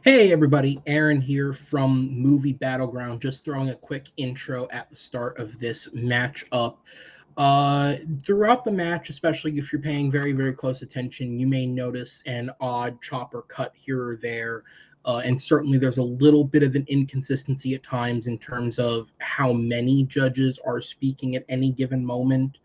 Hey everybody, Aaron here from Movie Battleground. Just throwing a quick intro at the start of this matchup. Throughout the match, especially if you're paying very close attention, you may notice an odd chopper cut here or there. And certainly there's a little bit of an inconsistency at times in terms of how many judges are speaking at any given moment.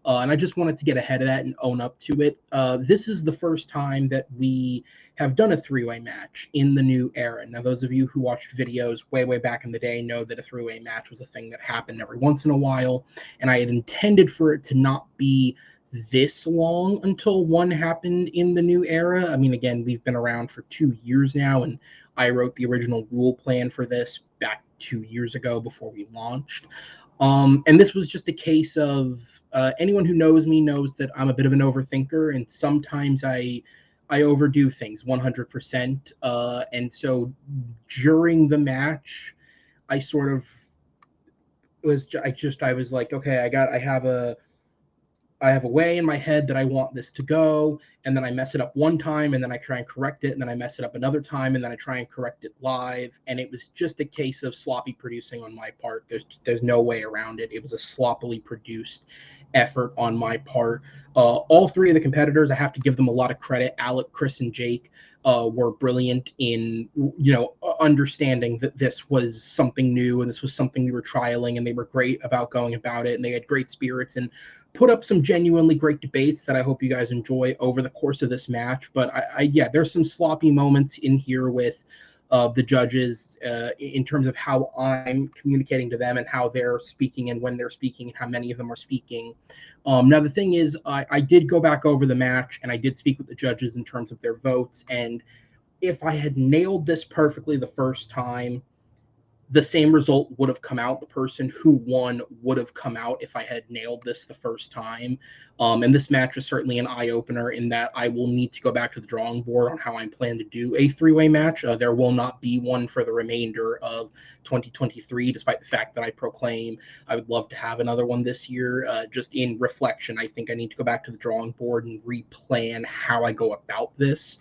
And I just wanted to get ahead of that and own up to it. This is the first time that we have done a three-way match in the new era. Now, those of you who watched videos way back in the day know that a three-way match was a thing that happened every once in a while, and I had intended for it to not be this long until one happened in the new era. I mean, again, we've been around for 2 years now, and I wrote the original rule plan for this back 2 years ago before we launched. And this was just a case of anyone who knows me knows that I'm a bit of an overthinker, and sometimes I overdo things 100%. And so during the match, I sort of I was like, okay, I have a way in my head that I want this to go, and then I mess it up one time, and then I try and correct it, and then I mess it up another time, and then I try and correct it live. And it was just a case of sloppy producing on my part. There's no way around it. It was a sloppily produced effort on my part. All three of the competitors, I have to give them a lot of credit. Alec, Chris, and Jake were brilliant in understanding that this was something new and this was something we were trialing, and they were great about going about it, and they had great spirits and put up some genuinely great debates that I hope you guys enjoy over the course of this match. But yeah, there's some sloppy moments in here with the judges in terms of how I'm communicating to them and how they're speaking and when they're speaking and how many of them are speaking. Now, the thing is, I did go back over the match and I did speak with the judges in terms of their votes. And if I had nailed this perfectly the first time, the same result would have come out. The person who won would have come out if I had nailed this the first time. And this match was certainly an eye-opener in that I will need to go back to the drawing board on how I plan to do a three-way match. There will not be one for the remainder of 2023, despite the fact that I proclaim I would love to have another one this year. Just in reflection, I think I need to go back to the drawing board and replan how I go about this.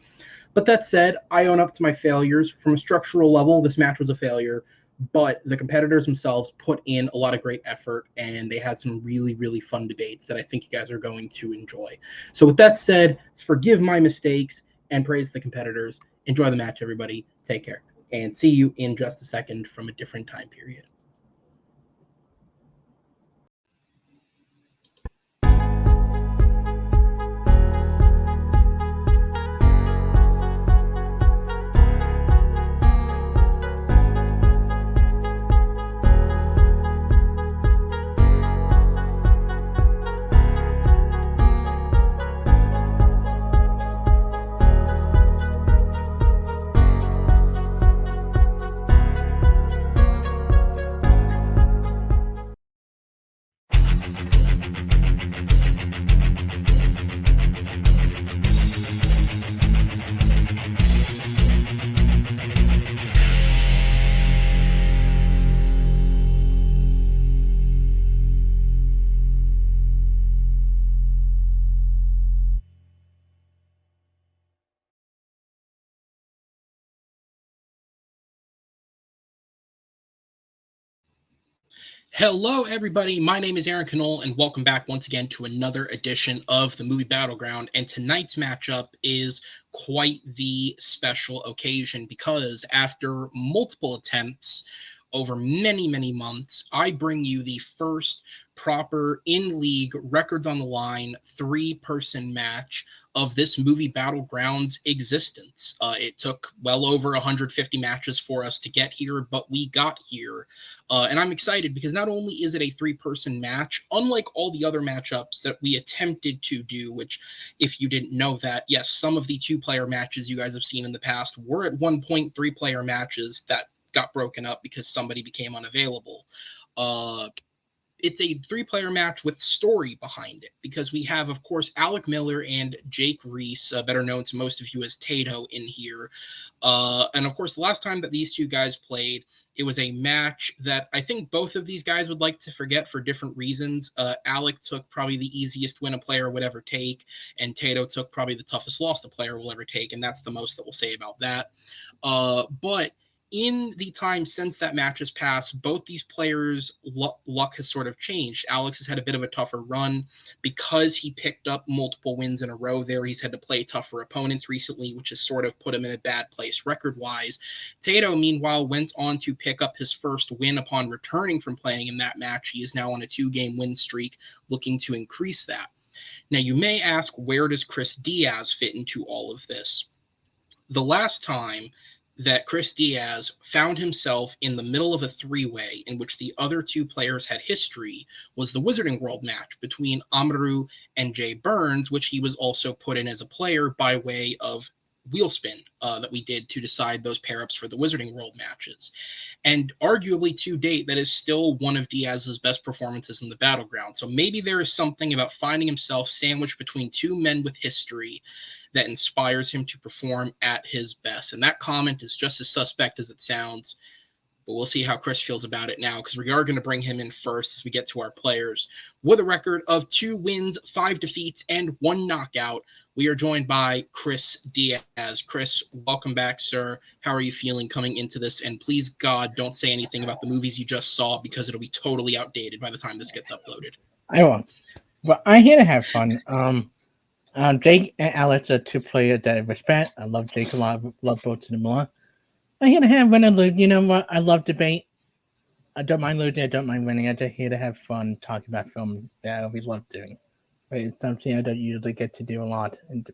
But that said, I own up to my failures. From a structural level, this match was a failure, but the competitors themselves put in a lot of great effort, and they had some really fun debates that I think you guys are going to enjoy. So with that said, forgive my mistakes and praise the competitors. Enjoy the match, everybody. Take care, and see you in just a second from a different time period. Hello, everybody. My name is Aaron Knoll, and welcome back once again to another edition of the Movie Battleground. And tonight's matchup is quite the special occasion because after multiple attempts over many months, I bring you the first proper in-league, records on the line, three-person match of this Movie Battleground's existence. It took well over 150 matches for us to get here, but we got here. And I'm excited because not only is it a three-person match, unlike all the other matchups that we attempted to do, which, if you didn't know that, yes, some of the two-player matches you guys have seen in the past were at one point three-player matches that got broken up because somebody became unavailable. It's a three-player match with story behind it because we have, of course, Alec Miller and Jake Riese, better known to most of you as Tato, in here. And, of course, the last time that these two guys played, It was a match that I think both of these guys would like to forget for different reasons. Alec took probably the easiest win a player would ever take, and Tato took probably the toughest loss a player will ever take, and that's the most that we'll say about that. But in the time since that match has passed, both these players' luck has sort of changed. Alex has had a bit of a tougher run because he picked up multiple wins in a row there. He's had to play tougher opponents recently, which has sort of put him in a bad place record-wise. Tato, meanwhile, went on to pick up his first win upon returning from playing in that match. He is now on a 2-game win streak, looking to increase that. Now, you may ask, where does Chris Diaz fit into all of this? The last time that Chris Diaz found himself in the middle of a 3-way in which the other 2 players had history was the Wizarding World match between Amaru and Jay Burns, which he was also put in as a player by way of wheel spin that we did to decide those pair-ups for the Wizarding World matches. And arguably to date, that is still one of Diaz's best performances in the Battleground. So maybe there is something about finding himself sandwiched between 2 men with history that inspires him to perform at his best. And that comment is just as suspect as it sounds, but we'll see how Chris feels about it now, because we are going to bring him in first as we get to our players. With a record of 2 wins, 5 defeats, and 1 knockout, we are joined by Chris Diaz. Chris, welcome back, sir. How are you feeling coming into this? And please, God, don't say anything about the movies you just saw, because it'll be totally outdated by the time this gets uploaded. I won't. But I'm here to have fun. Jake and Alex are 2 players that I respect. I love Jake a lot. Love both of them a lot. I'm here to have win and lose. You know what? I love debate. I don't mind losing. I don't mind winning. I'm just here to have fun, talk about film that I always love doing. But it's something I don't usually get to do a lot, and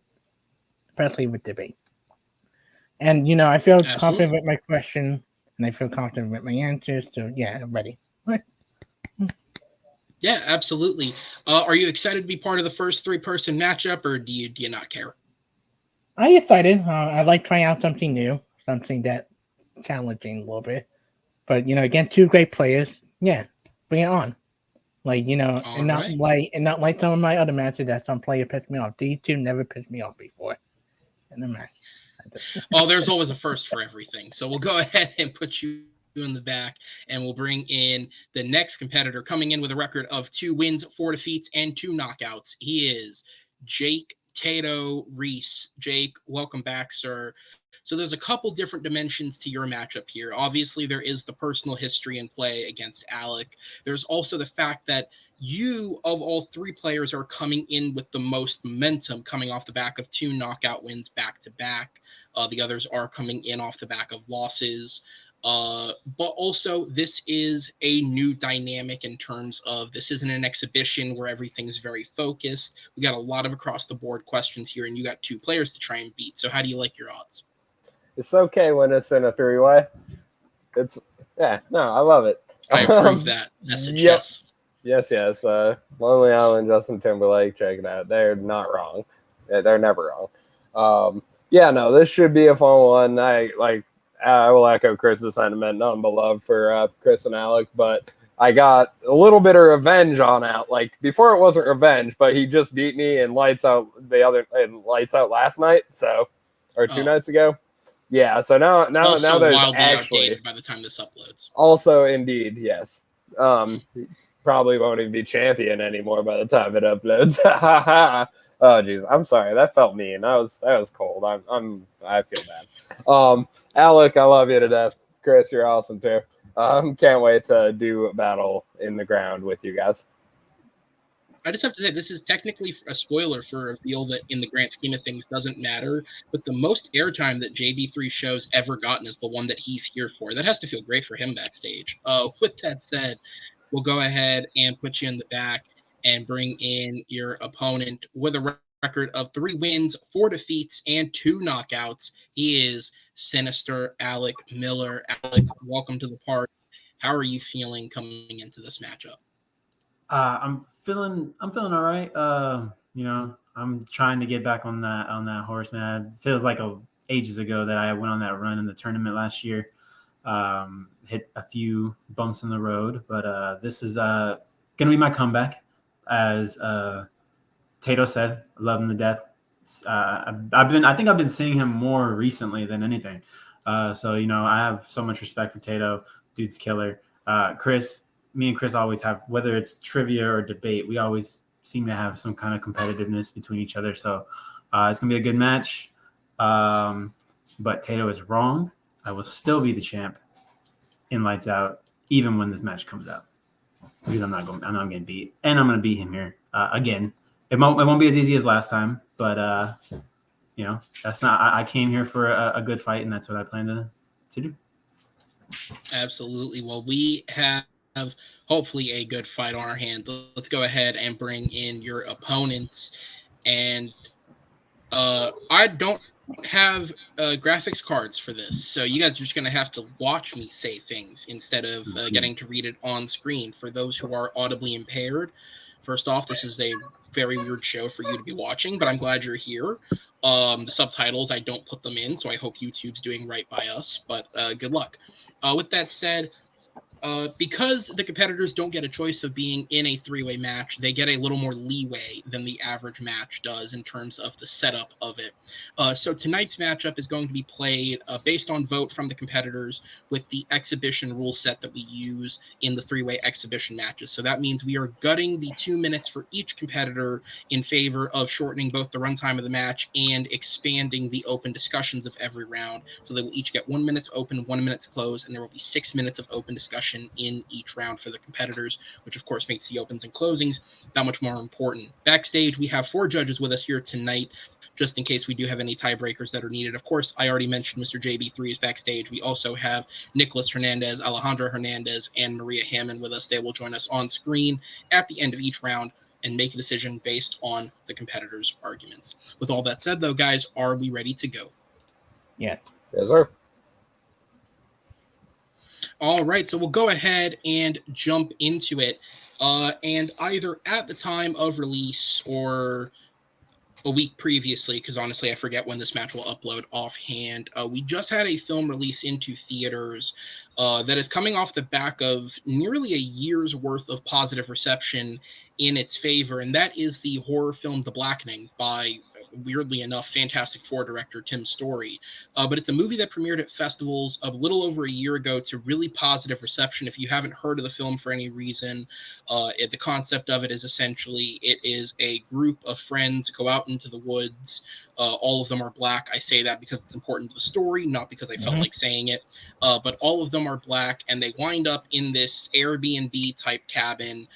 especially with debate. And, you know, I feel confident with my question, and I feel confident with my answers. So, yeah, I'm ready. Right. Yeah, absolutely. Are you excited to be part of the first 3-person matchup, or do you not care? I'm excited. I like trying out something new, something that challenging a little bit. But, you know, again, 2 great players. Yeah, bring it on. Like, you know, All and not right. like some of my other matches that some player pissed me off. These 2 never pissed me off before in the match. Oh, there's always a first for everything. So we'll go ahead and put you in the back, and we'll bring in the next competitor coming in with a record of 2 wins, 4 defeats, and 2 knockouts. He is Jake Riese. Jake, welcome back, sir. So there's a couple different dimensions to your matchup here. Obviously, there is the personal history in play against Alec. There's also the fact that you, of all 3 players, are coming in with the most momentum, coming off the back of 2 knockout wins back-to-back. The others are coming in off the back of losses. But also, this is a new dynamic in terms of this isn't an exhibition where everything's very focused. We got a lot of across-the-board questions here, and you got 2 players to try and beat. So how do you like your odds? It's okay when it's in a 3-way. I love it. I approve that message. Yep. Yes. Yes. Lonely Island, Justin Timberlake, check it out. They're not wrong. They're never wrong. This should be a fun one. I will echo Chris's sentiment. Nothing but love for Chris and Alec, but I got a little bit of revenge on out. Like before, it wasn't revenge, but he just beat me in Lights Out last night, or 2 nights ago. Yeah, so now there's actually outdated by the time this uploads. Also, indeed, yes. Probably won't even be champion anymore by the time it uploads. Oh, geez, I'm sorry. That felt mean. That was cold. I feel bad. Alec, I love you to death. Chris, you're awesome too. Can't wait to do a battle in the ground with you guys. I just have to say, this is technically a spoiler for a reveal that in the grand scheme of things doesn't matter, but the most airtime that JB3 show's ever gotten is the one that he's here for. That has to feel great for him backstage. With that said, we'll go ahead and put you in the back and bring in your opponent with a record of 3 wins, 4 defeats, and 2 knockouts. He is Sinister Alec Miller. Alec, welcome to the party. How are you feeling coming into this matchup? I'm feeling all right. I'm trying to get back on that horse, man. It feels like ages ago that I went on that run in the tournament last year. Hit a few bumps in the road, but this is gonna be my comeback. As Tato said, I love him to death. I think I've been seeing him more recently than anything. So I have so much respect for Tato. Dude's killer. Chris, me and Chris always have, whether it's trivia or debate, we always seem to have some kind of competitiveness between each other. So it's going to be a good match. But Tato is wrong. I will still be the champ in Lights Out, even when this match comes out. Because I'm not getting beat. And I'm going to beat him here again. It won't be as easy as last time, but that's not. I came here for a good fight, and that's what I plan to do. Absolutely. Well, we have hopefully a good fight on our hands. Let's go ahead and bring in your opponents. And I don't have graphics cards for this, so you guys are just going to have to watch me say things instead of getting to read it on screen. For those who are audibly impaired, first off, this is a very weird show for you to be watching, but I'm glad you're here. The subtitles, I don't put them in, so I hope YouTube's doing right by us, but good luck. With that said, because the competitors don't get a choice of being in a three-way match, they get a little more leeway than the average match does in terms of the setup of it. So tonight's matchup is going to be played based on vote from the competitors with the exhibition rule set that we use in the three-way exhibition matches. So that means we are gutting the 2 minutes for each competitor in favor of shortening both the runtime of the match and expanding the open discussions of every round. So they will each get 1 minute to open, 1 minute to close, and there will be 6 minutes of open discussion in each round for the competitors, which of course makes the opens and closings that much more important. Backstage, we have 4 judges with us here tonight, just in case we do have any tiebreakers that are needed. Of course, I already mentioned Mr. JB3 is backstage. We also have Nicholas Hernandez, Alejandra Hernandez, and Maria Hammond with us. They will join us on screen at the end of each round and make a decision based on the competitors' arguments. With all that said, though, guys, are we ready to go? Yeah. Yes, sir. All right, so we'll go ahead and jump into it. And either at the time of release or a week previously, because honestly, I forget when this match will upload offhand, we just had a film release into theaters that is coming off the back of nearly a year's worth of positive reception in its favor, and that is the horror film The Blackening by, weirdly enough, Fantastic Four director Tim Story. But it's a movie that premiered at festivals a little over a year ago to really positive reception. If you haven't heard of the film for any reason, the concept of it is essentially it is a group of friends go out into the woods. All of them are Black. I say that because it's important to the story, not because I felt like saying it. But all of them are Black, and they wind up in this Airbnb type cabin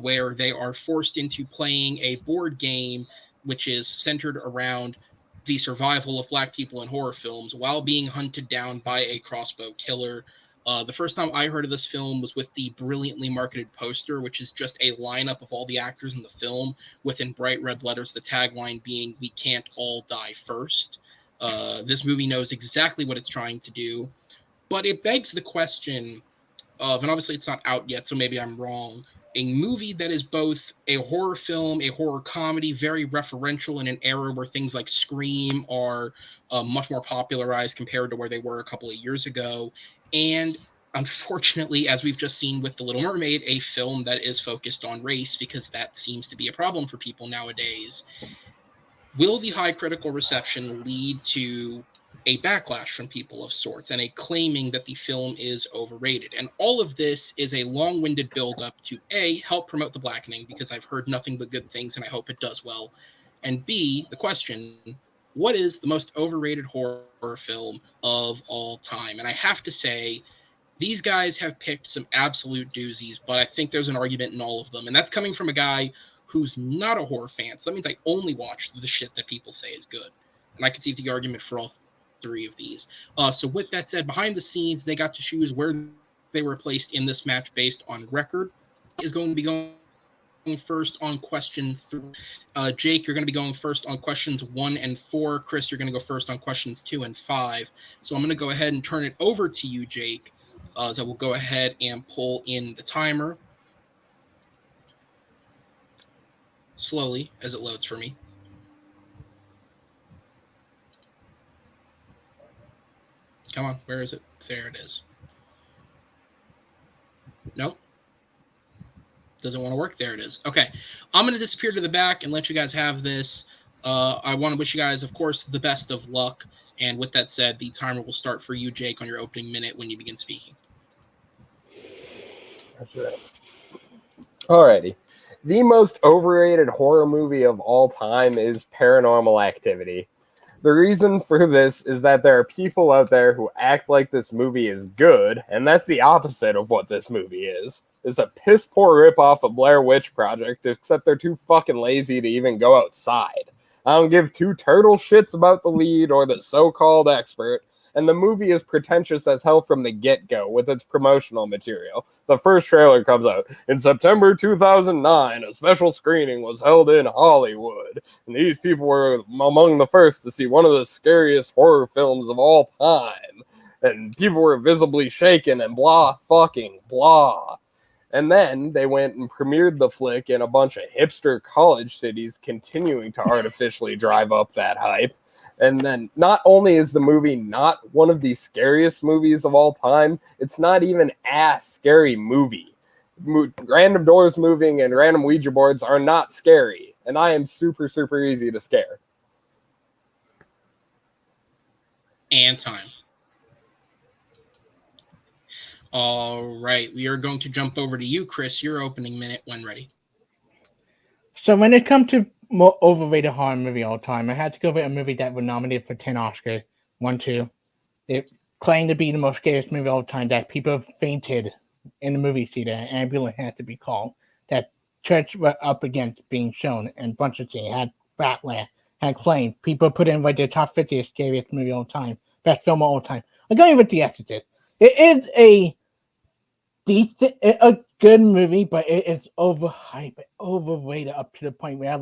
where they are forced into playing a board game which is centered around the survival of Black people in horror films while being hunted down by a crossbow killer. The first time I heard of this film was with the brilliantly marketed poster, which is just a lineup of all the actors in the film with in bright red letters the tagline being, "We can't all die first." This movie knows exactly what it's trying to do, but it begs the question of, and obviously it's not out yet, so maybe I'm wrong, a movie that is both a horror film, a horror comedy, very referential in an era where things like Scream are much more popularized compared to where they were a couple of years ago. And unfortunately, as we've just seen with The Little Mermaid, a film that is focused on race, because that seems to be a problem for people nowadays. Will the high critical reception lead to a backlash from people of sorts and a claiming that the film is overrated? And all of this is a long-winded build-up to A, help promote The Blackening, because I've heard nothing but good things and I hope it does well. And B, the question, what is the most overrated horror film of all time? And I have to say, these guys have picked some absolute doozies, but I think there's an argument in all of them. And that's coming from a guy who's not a horror fan. So that means I only watch the shit that people say is good. And I can see the argument for all 3 of these. So with that said, behind the scenes, they got to choose where they were placed in this match based on record. Is going to be going first on question 3. Jake, you're going to be going first on questions 1 and 4. Chris, you're going to go first on questions 2 and 5. So I'm going to go ahead and turn it over to you, Jake. So we'll go ahead and pull in the timer slowly as it loads for me. Come on, where is it? There it is. Nope. Doesn't want to work. There it is. Okay. I'm going to disappear to the back and let you guys have this. I want to wish you guys, of course, the best of luck. And with that said, the timer will start for you, Jake, on your opening minute when you begin speaking. That's right. Alrighty. The most overrated horror movie of all time is Paranormal Activity. The reason for this is that there are people out there who act like this movie is good, and that's the opposite of what this movie is. It's a piss poor ripoff of Blair Witch Project, except they're too fucking lazy to even go outside. I don't give two turtle shits about the lead or the so-called expert, and the movie is pretentious as hell from the get-go with its promotional material. The first trailer comes out. In September 2009, a special screening was held in Hollywood, and these people were among the first to see one of the scariest horror films of all time. And people were visibly shaken and blah fucking blah. And then they went and premiered the flick in a bunch of hipster college cities, continuing to artificially drive up that hype. And then not only is the movie not one of the scariest movies of all time, it's not even a scary movie. Random doors moving and random Ouija boards are not scary. And I am super, super easy to scare. And time. All right. We are going to jump over to you, Chris. Your opening minute when ready. So when it comes to more overrated horror movie all time, I had to go with a movie that was nominated for 10 Oscars. 1, 2. It claimed to be the most scariest movie of all time, that people fainted in the movie theater, an ambulance had to be called, that church were up against being shown, and a bunch of things, had backlash, had claimed. People put in their top 50 scariest movie of all time, best film of all time. I'm going with The Exorcist. It is a good movie, but it is overhyped, overrated up to the point where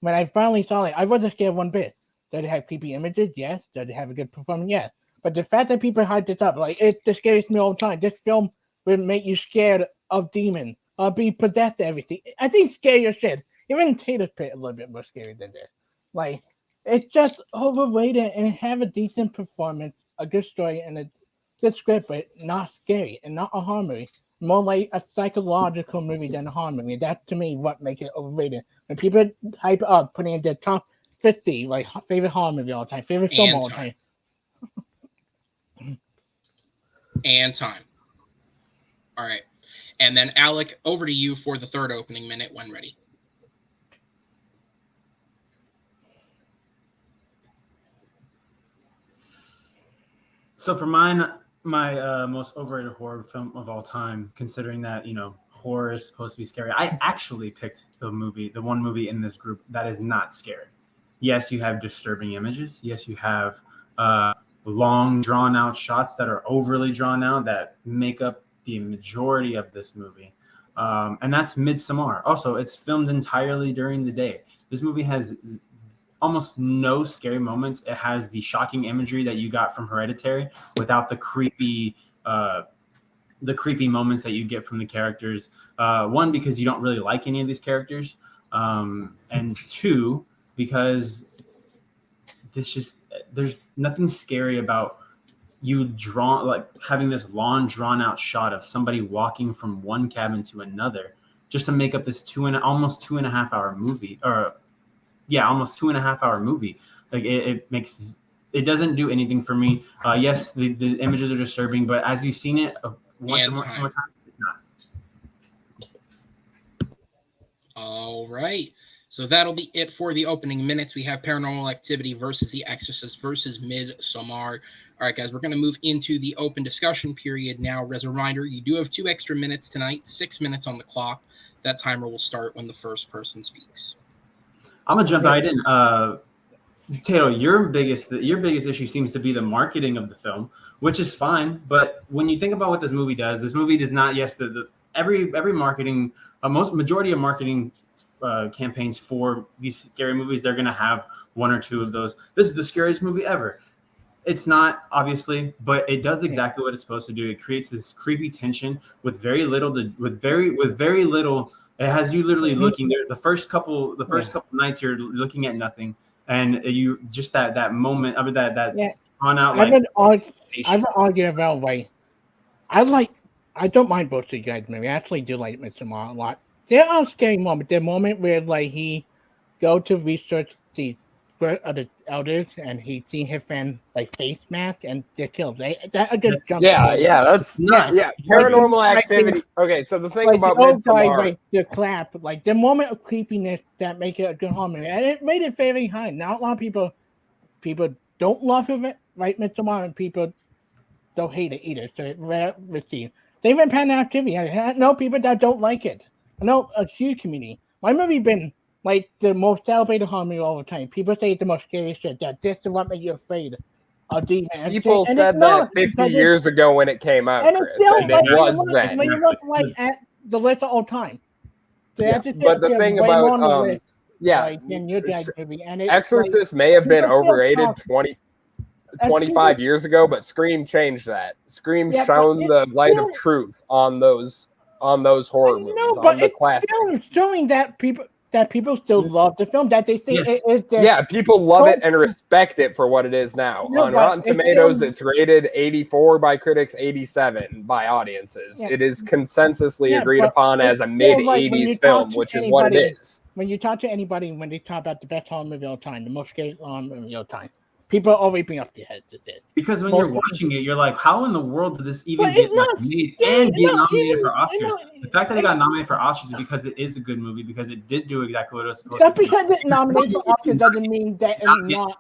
when I finally saw it, I wasn't scared one bit. Did it have creepy images? Yes. Did it have a good performance? Yes. But the fact that people hyped it up, it's the scariest movie all the time. This film will make you scared of demons, or be possessed everything. I think scarier shit. Even Tater's Pit a little bit more scary than this. It's just overrated, and it have a decent performance, a good story, and a good script, but not scary and not a horror movie. More like a psychological movie than a horror movie. That's to me what makes it overrated. When people hype up, putting in their top 50, favorite horror movie all the time, favorite film all the time. And time. All right. And then Alec, over to you for the third opening minute when ready. So for mine, my most overrated horror film of all time, considering that, horror is supposed to be scary, I actually picked the one movie in this group that is not scary. Yes, you have disturbing images. Yes, you have long, drawn-out shots that are overly drawn out that make up the majority of this movie. And that's Midsommar. Also, it's filmed entirely during the day. This movie has almost no scary moments. It has the shocking imagery that you got from Hereditary without the creepy moments that you get from the characters. One, because you don't really like any of these characters. And two, because there's nothing scary about you having this long drawn out shot of somebody walking from one cabin to another just to make up this almost 2.5 hour movie, almost 2.5 hour movie. It doesn't do anything for me. Yes, the images are disturbing, but as you've seen it once more times, it's not. All right. So that'll be it for the opening minutes. We have Paranormal Activity versus The Exorcist versus Midsommar. All right, guys, we're going to move into the open discussion period now. As a reminder, you do have 2 extra minutes tonight, 6 minutes on the clock. That timer will start when the first person speaks. I'm gonna jump right in. Tato, your biggest issue seems to be the marketing of the film, which is fine. But when you think about what this movie does not. Yes, every marketing, majority of marketing campaigns for these scary movies, they're gonna have 1 or 2 of those. This is the scariest movie ever. It's not, obviously, but it does exactly what it's supposed to do. It creates this creepy tension with very little. It has you literally looking there. The first couple nights you're looking at nothing, and you just that moment of that drawn out. I've been arguing about I don't mind both of you guys' movie. I actually do like Midsommar a lot. There are scary moments. The moment where he go to research the elders and he seen his friend like face mask and they're killed. That a good jump. That's Paranormal Activity. Okay, so the thing about Midsommar, like the clap, like the moment of creepiness that make it a good horror movie, and it made it very high. Now a lot of people don't love it, right? Midsommar, and people don't hate it either. So it received. They've Paranormal Activity. I know people that don't like it. I know a huge community. My movie been like the most celebrated horror movie all the time. People say it's the most scary shit. That this is what makes you afraid of demons. People said that 50 years ago when it came out, and Chris, and it was then. When you look like at the list of all time. So but the thing about Exorcist may have been overrated 25 years ago, but Scream changed that. Scream shone the light of truth on those horror movies, on the classics. It's showing that people still love the film, that they think it is people love it and respect it for what it is now. On Rotten Tomatoes, it's rated 84 by critics, 87 by audiences. It is consensusly agreed upon as a mid-80s film, which is what it is. When you talk to anybody, when they talk about the best horror movie of all time, the most scary horror movie of all time, people always bring up their heads at this. Because when you're watching it, you're like, how in the world did this even get made and get nominated for Oscars? The fact that it got nominated for Oscars is because it is a good movie, because it did do exactly what it was supposed to do. Just because it's nominated for Oscars doesn't mean that it's not.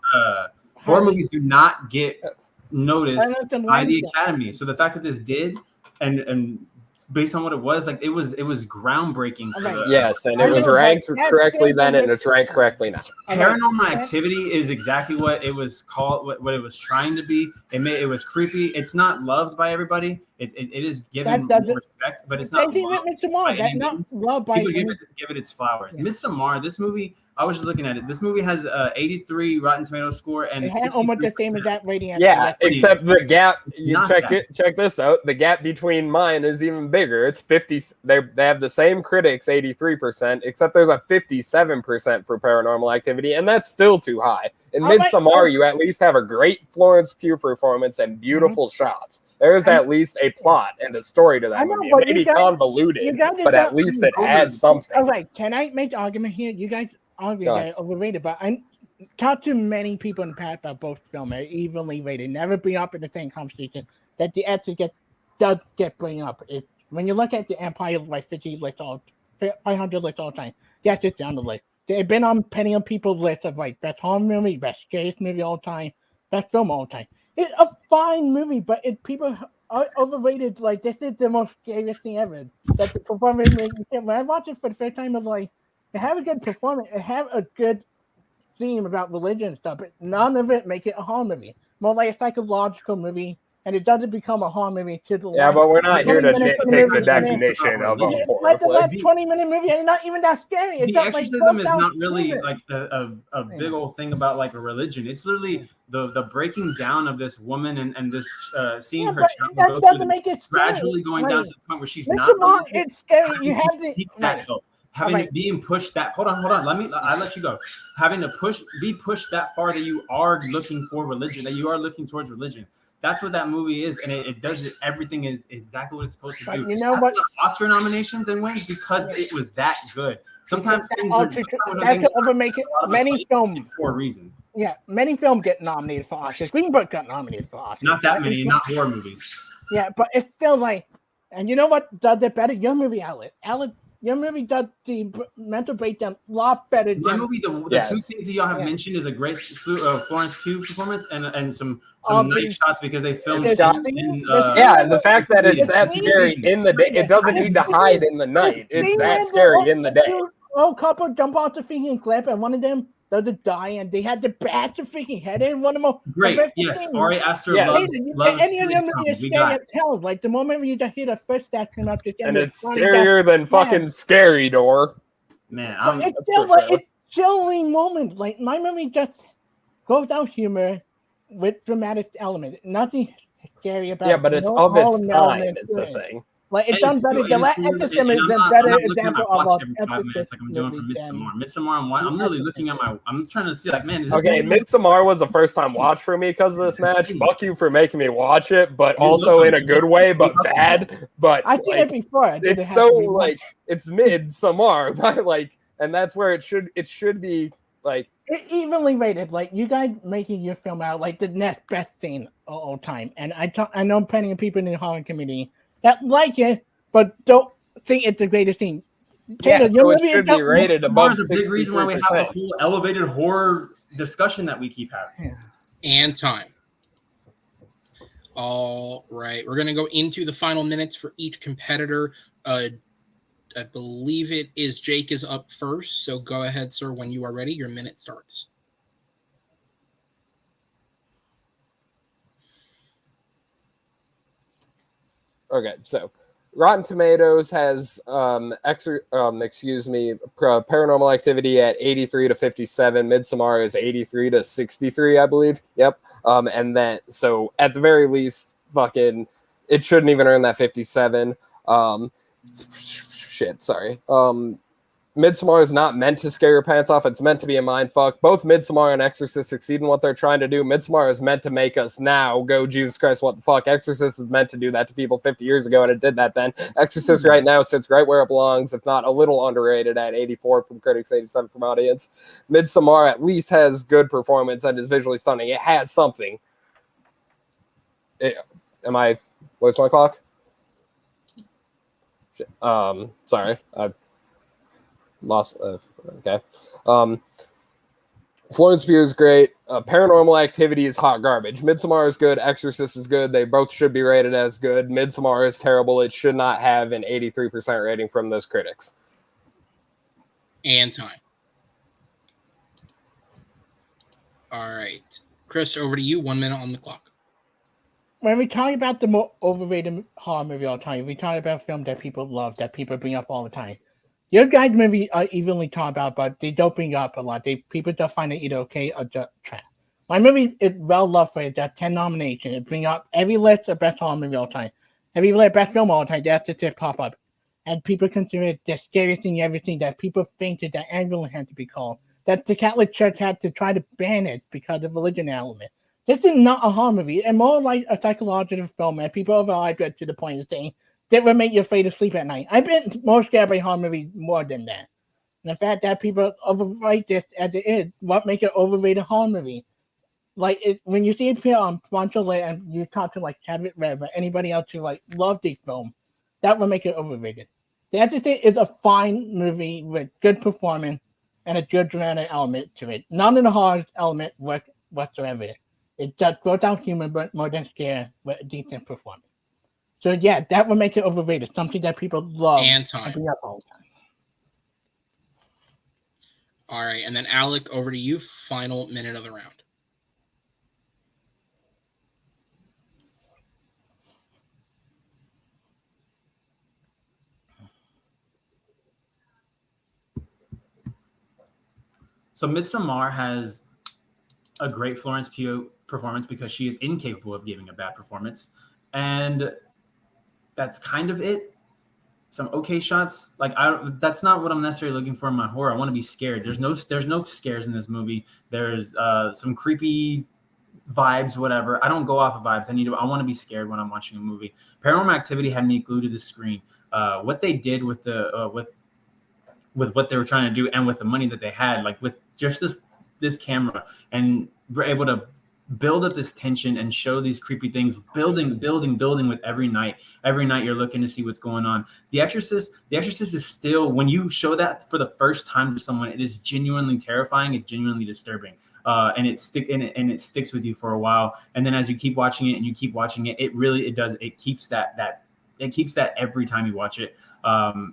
Horror movies do not get noticed by the Academy. So the fact that this did, and based on what it was, like it was groundbreaking. Yes, and it was ranked correctly then, and it's ranked correctly now. Paranormal Activity is exactly what it was called, what it was trying to be. It was creepy. It's not loved by everybody. It is given respect, but it's not loved by people give it its flowers. Midsommar, this movie, I was just looking at it. This movie has 83 Rotten Tomatoes score, and it's almost the same as that rating. Except the gap. Check this out. The gap between mine is even bigger. It's 50. They have the same critics, 83%, except there's a 57% for Paranormal Activity, and that's still too high. In Midsommar, you at least have a great Florence Pugh performance and beautiful shots. There's at least a plot and a story to that movie. It may be convoluted, but at least it has something. All right, can I make the argument here? You guys argue that it's overrated, but I talked to many people in the past about both films. They're evenly rated. Never bring up in the same conversation that the actually does get bring up. When you look at the Empire like 500 lists all the time, that's just down the list. They've been on plenty of people's lists of like best horror movie, best scariest movie all time, best film all time. It's a fine movie, but people are overrated. Like, this is the most scariest thing ever. That the performance, when I watched it for the first time, I was like, it have a good performance, it have a good theme about religion and stuff, but none of it make it a horror movie. More like a psychological movie, and it doesn't become a horror movie to the but we're not here to take the definition of a horror. Like the last 20-minute movie, and it's not even that scary. It's the exorcism is not really like a big old thing about like a religion. It's literally the breaking down of this woman and this seeing her child gradually going down to the point where she's not. It's scary. You have to seek that help. Having it being pushed that hold on. I'll let you go. Having to be pushed that far that you are looking for religion, that you are looking towards religion. That's what that movie is, and it does it. Everything is exactly what it's supposed to do. You know what? Oscar nominations and wins because it was that good. Sometimes things overmake it. Many films for a reason. Yeah, many films get nominated for Oscars. Green Book got nominated for Oscars. Not that many, not horror movies. Yeah, but it's still like, and you know what does it better? Your movie, Alec. Your movie does the mental breakdown a lot better. My movie, the two things that y'all have mentioned is a great Florence Pugh performance and some night shots because they filmed it the fact that it's that scary in the day, it doesn't need to hide in the night. It's that scary in the day. Couple jump off the freaking cliff, and one of them doesn't die, and they had to bash the freaking head in. One of them. Great, yes. Ari Aster loves any of them is scary as hell. Like the moment when you just hear the first that come up, and it's scarier than fucking Scary Door. Man, it's still like it's chilling moment. Like my movie just goes out humor with dramatic element. Nothing scary about. Yeah, but it's of its time. It's the thing. Like it's done better. The last Exorcism is a better example of like I'm doing for Midsommar. Midsommar, I'm really looking at I'm trying to see like, man. Is this Midsommar was a first time watch for me because of this match. Fuck you for making me watch it, but also in a good way, but bad. But I seen it before. It's so like it's Midsommar, but like, and that's where it should be like. Evenly rated. Like, you guys making your film out like the next best thing of all time. And I know plenty of people in the horror community that like it, but don't think it's the greatest thing. Taylor, Yeah, your so it movie should be rated Midsommar above is a big reason why we have the 63%. whole elevated horror discussion that we keep having. And time. All right. We're going to go into the final minutes for each competitor. I believe it is Jake is up first. So go ahead, sir. When you are ready, your minute starts. Okay, so Rotten Tomatoes has Paranormal Activity at 83 to 57. Midsommar is 83 to 63, I believe. Yep. And then so at the very least, fucking, it shouldn't even earn that 57. Sorry. Midsommar is not meant to scare your pants off. It's meant to be a mind fuck. Both Midsommar and Exorcist succeed in what they're trying to do. Midsommar is meant to make us now go, Jesus Christ, what the fuck? Exorcist is meant to do that to people 50 years ago, and it did that then. Exorcist right now sits right where it belongs, if not a little underrated at 84 from critics, 87 from audience. Midsommar at least has good performance and is visually stunning. It has something. Where's my clock? Sorry. Lost. Okay. Florence Pugh is great. Paranormal Activity is hot garbage. Midsommar is good. Exorcist is good. They both should be rated as good. Midsommar is terrible. It should not have an 83% rating from those critics. And time. All right. Chris, over to you. 1 minute on the clock. When we talk about the more overrated horror movie all the time, we talk about film that people love, that people bring up all the time. Your guys' movie are evenly talked about, but they don't bring up a lot. People just find it either okay or just trash. My movie is well loved for it. That 10 nominations. It bring up every list of best horror movie all the time. Every list of best film all the time. That's just pop up. And people consider it the scariest thing, everything that people fainted, that ambulance had to be called. That the Catholic Church had to try to ban it because of religion element. This is not a horror movie. It's more like a psychological film, and people overhype it to the point of saying that will make you afraid to sleep at night. I've been more scared by horror movies more than that. And the fact that people overrate this as it is, what makes it overrated horror movie? Like, when you see it here on Sponsorlet and you talk to like Chadwick Rev or anybody else who like love this film, that will make it overrated. The Exorcist is a fine movie with good performance and a good dramatic element to it. None of the horror element works whatsoever. It just goes out humor, but more than scare with a decent performance. So yeah, that would make it overrated. Something that people love and time. bring up all the time. All right, and then Alec, over to you. Final minute of the round. So Midsommar has a great Florence Pugh performance because she is incapable of giving a bad performance. And that's kind of it. Some okay shots. That's not what I'm necessarily looking for in my horror. I want to be scared. There's no scares in this movie. There's some creepy vibes, whatever. I don't go off of vibes. I want to be scared when I'm watching a movie. Paranormal Activity had me glued to the screen. What they did with the with what they were trying to do and with the money that they had, like with just this camera, and we're able to build up this tension and show these creepy things, building with every night. Every night you're looking to see what's going on. The Exorcist is still, when you show that for the first time to someone, it is genuinely terrifying. It's genuinely disturbing. And it sticks with you for a while. And then as you keep watching it, it keeps that every time you watch it.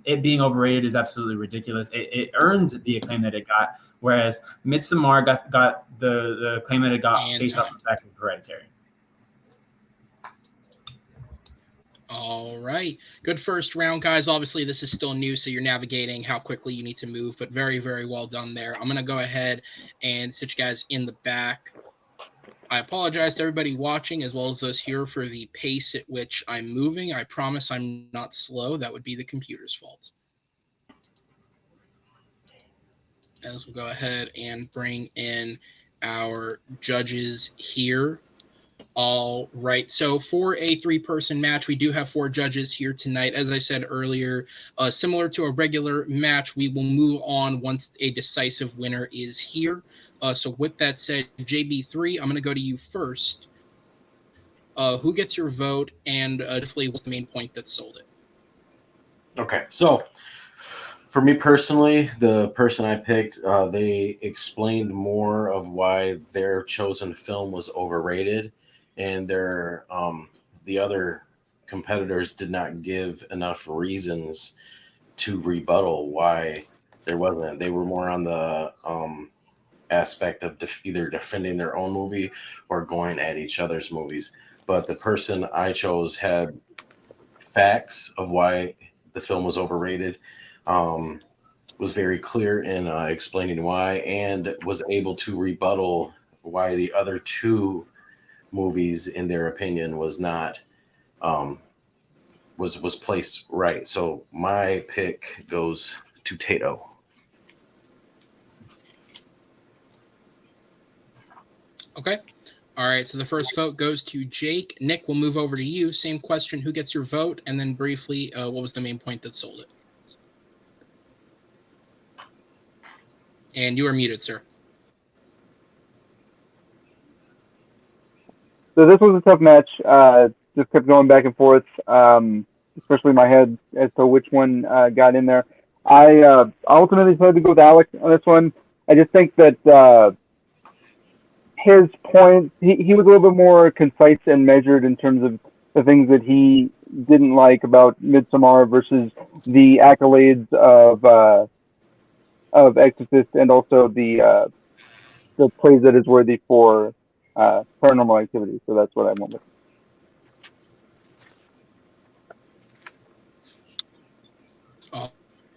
It being overrated is absolutely ridiculous. It earned the acclaim that it got, whereas Midsommar got the acclaim that it got based off the fact of Hereditary. All right. Good first round, guys. Obviously, this is still new, so you're navigating how quickly you need to move, but very, very well done there. I'm going to go ahead and sit you guys in the back. I apologize to everybody watching as well as those here for the pace at which I'm moving. I promise I'm not slow. That would be the computer's fault. As we'll go ahead and bring in our judges here. All right. So for a 3-person match, we do have 4 judges here tonight. As I said earlier, similar to a regular match, we will move on once a decisive winner is here. So with that said, JB3, I'm going to go to you first. Who gets your vote, and definitely what's the main point that sold it? Okay, so for me personally, the person I picked, they explained more of why their chosen film was overrated, and their the other competitors did not give enough reasons to rebuttal why there wasn't. They were more on the aspect of either defending their own movie or going at each other's movies. But the person I chose had facts of why the film was overrated, was very clear in explaining why, and was able to rebuttal why the other two movies, in their opinion, was not was placed right. So my pick goes to Tato. Okay. All right. So the first vote goes to Jake. Nick, we'll move over to you. Same question. Who gets your vote? And then briefly, what was the main point that sold it? And you are muted, sir. So this was a tough match. Just kept going back and forth, especially in my head as to which one got in there. I ultimately decided to go with Alec on this one. I just think that his point, he was a little bit more concise and measured in terms of the things that he didn't like about Midsommar versus the accolades of Exorcist, and also the praise that is worthy for Paranormal Activity. So that's what I went with.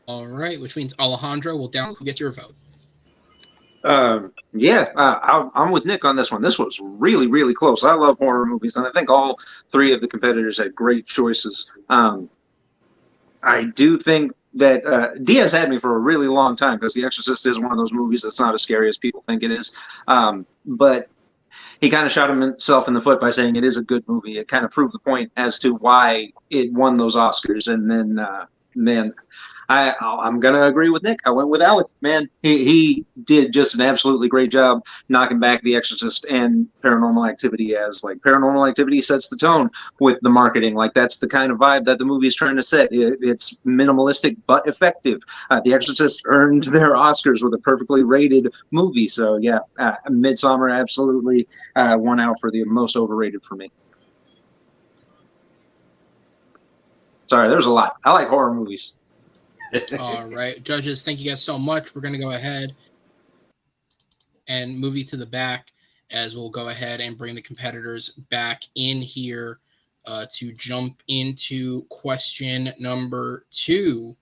All right, which means Alejandro will down. Who gets your vote? I'm with Nick on this one. This was really, really close. I love horror movies, and I think all three of the competitors had great choices. I do think that Diaz had me for a really long time, because The Exorcist is one of those movies that's not as scary as people think it is. But he kind of shot himself in the foot by saying it is a good movie. It kind of proved the point as to why it won those Oscars. And then, man, I'm going to agree with Nick. I went with Alec, man. He did just an absolutely great job knocking back The Exorcist and Paranormal Activity, as like Paranormal Activity sets the tone with the marketing. Like, that's the kind of vibe that the movie is trying to set. It's minimalistic but effective. The Exorcist earned their Oscars with a perfectly rated movie. So yeah, Midsommar absolutely won out for the most overrated for me. Sorry, there's a lot. I like horror movies. All right, judges, thank you guys so much. We're going to go ahead and move you to the back, as we'll go ahead and bring the competitors back in here to jump into question number 2.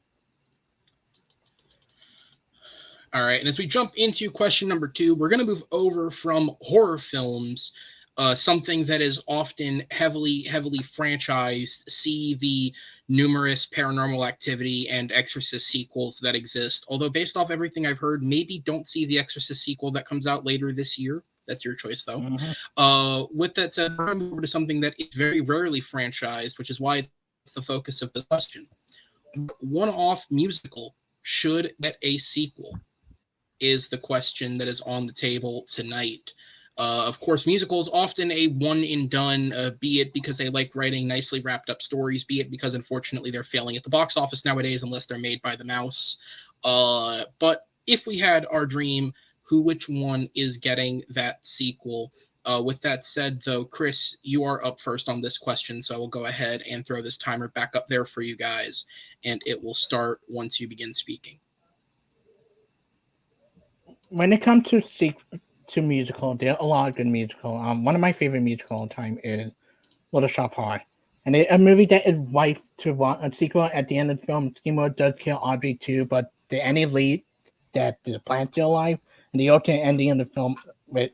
All right, and as we jump into question number 2, we're going to move over from horror films, something that is often heavily franchised. See the numerous Paranormal Activity and Exorcist sequels that exist. Although, based off everything I've heard, maybe don't see the Exorcist sequel that comes out later this year. That's your choice, though. Mm-hmm. With that said, we're going to move over to something that is very rarely franchised, which is why it's the focus of the question. One-off musical should get a sequel is the question that is on the table tonight. Of course, musicals often a one and done, be it because they like writing nicely wrapped up stories, be it because unfortunately they're failing at the box office nowadays unless they're made by the mouse. But if we had our dream, which one is getting that sequel? With that said, though, Chris, you are up first on this question, so I will go ahead and throw this timer back up there for you guys, and it will start once you begin speaking. When it comes to musical, there are a lot of good musical. One of my favorite musical all time is Little Shop of Horrors, and a movie that is rife to want a sequel. At the end of the film, Seymour does kill Audrey too, but the ending lead that the plant's still alive, and the ultimate ending of the film, with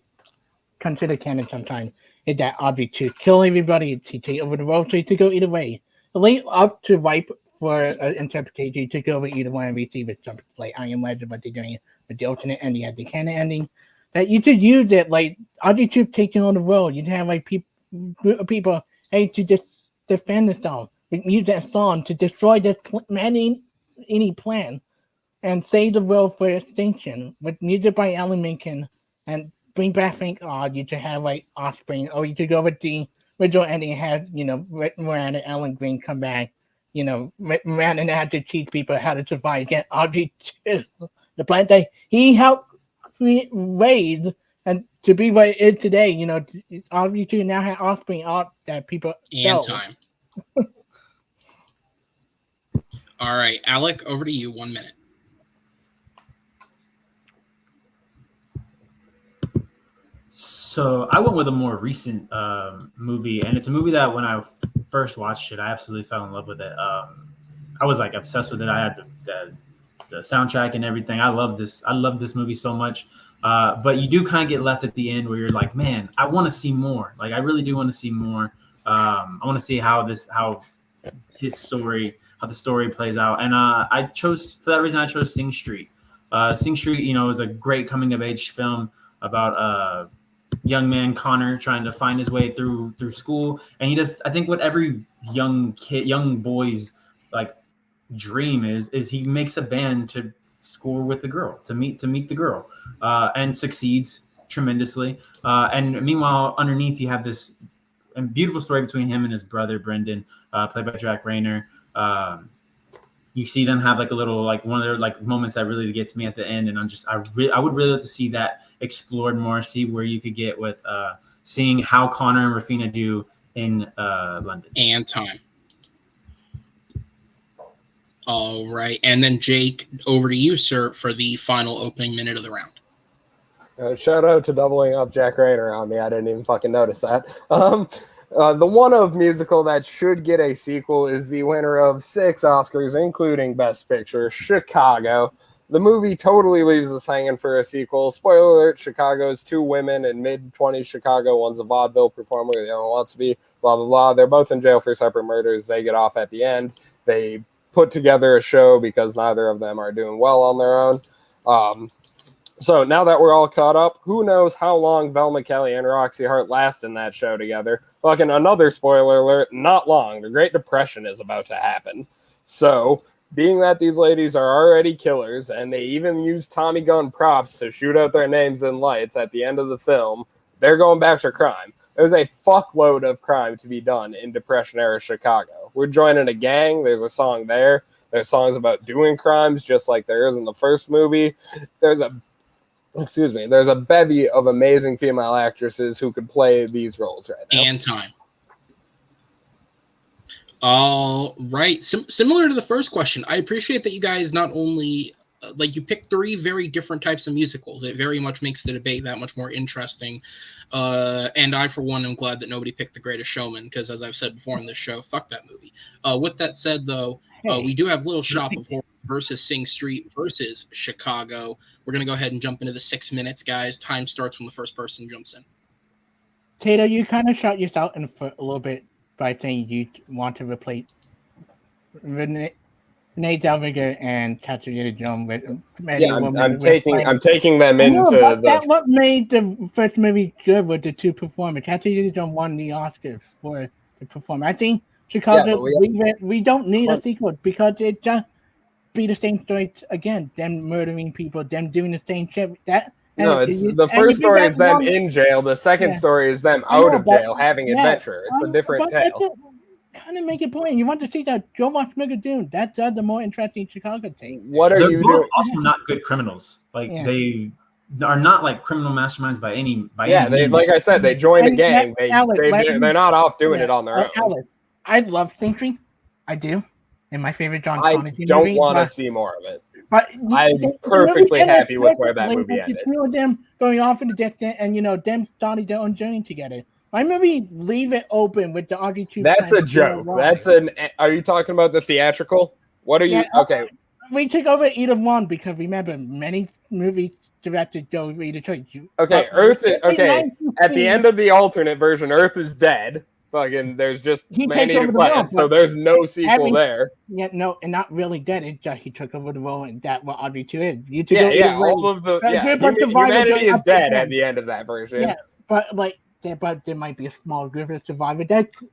considered canon sometimes, is that Audrey to kill everybody to take over the world. So to go either way, the late up to ripe for interpretation to go over either one and receive it. Something like I Am Legend, what they're doing with the alternate ending at the canon ending. That you could use it, like Audrey Tube taking on the world. You'd have like people hey, to just defend the song, use that song to destroy any plan and save the world for extinction. With music by Alan Menken and bring back Frank Oz. You could have like Offspring, or you could go with the original ending and have Miranda and Ellen Green come back. Miranda had to teach people how to survive against RG2, the planet that he helped raise and to be what it is today. RG2 now have Offspring art that people and time. All right, Alec, over to you. 1 minute. So I went with a more recent movie, and it's a movie that when I first watched it, I absolutely fell in love with it. I was like obsessed with it. I had the soundtrack and everything. I love this movie so much. But you do kind of get left at the end where you're like, man, I want to see more. Like I really do want to see more. I want to see how the story plays out. And for that reason, I chose Sing Street. Sing Street, is a great coming of age film about young man Connor trying to find his way through school, and he does. I think what every young boy's like dream is he makes a band to score with the girl, to meet the girl, and succeeds tremendously. And meanwhile, underneath you have this beautiful story between him and his brother Brendan, played by Jack Rayner. You see them have like a little like one of their like moments that really gets me at the end, and I would really like to see that explored more, see where you could get with seeing how Connor and Rafina do in London. And time. All right, and then Jake, over to you, sir, for the final opening minute of the round. Shout out to doubling up Jack Rayner on me. I didn't even fucking notice that. The one of musical that should get a sequel is the winner of 6 Oscars, including Best Picture, Chicago. The movie totally leaves us hanging for a sequel. Spoiler alert, Chicago's 2 women in mid-20s Chicago. One's a vaudeville performer, the other one wants to be blah, blah, blah. They're both in jail for separate murders. They get off at the end. They put together a show because neither of them are doing well on their own. So now that we're all caught up, who knows how long Velma Kelly and Roxy Hart last in that show together. Fucking another spoiler alert, not long. The Great Depression is about to happen. So, being that these ladies are already killers, and they even use Tommy gun props to shoot out their names in lights at the end of the film, they're going back to crime. There's a fuckload of crime to be done in Depression-era Chicago. We're joining a gang. There's a song there. There's songs about doing crimes, just like there is in the first movie. There's a bevy of amazing female actresses who could play these roles right now. And time. All right. Similar to the first question, I appreciate that you guys not only you picked 3 very different types of musicals. It very much makes the debate that much more interesting. And I, for one, am glad that nobody picked The Greatest Showman because, as I've said before in this show, fuck that movie. With that said, though, we do have Little Shop of Horrors versus Sing Street versus Chicago. We're going to go ahead and jump into the 6 minutes, guys. Time starts when the first person jumps in. Tato, you kind of shot yourself in the foot a little bit by saying you want to replace Renee Zellweger and Catherine Jones with I'm taking them into that's what made the first movie good with the 2 performers. Catherine Jones won the Oscars for the performance. I think Chicago, we don't need a sequel because it just be the same story again. Them murdering people, them doing the same shit. The first story is them in jail. The second story is them out of jail having adventure. It's a different tale. Kind of make a point. You want to see that? Go watch Megadoon. That's the more interesting Chicago thing. What are you doing? Also, not good criminals. They are not like criminal masterminds by any. They like I said, they joined a gang. They're not off doing it on their own. Alex, I love Sing Street. I do. And my favorite John I Connor don't want to see more of it. But I'm perfectly happy with where that movie ended. The 2 of them going off in the distance and, them starting their own journey together. My movie leave it open with the RG2. That's a joke. Are you talking about the theatrical? What are you? Okay. We took over either one because remember, many movie directors go either choice. Okay, Earth is, at the end of the alternate version, Earth is dead. Fucking, there's just man-eating planets, so there's no sequel there. Yeah, no, and not really dead. It's just he took over the role, and that's what RG2 is. All of the humanity is dead at the end of that version. Yeah, but there might be a small group of survivors.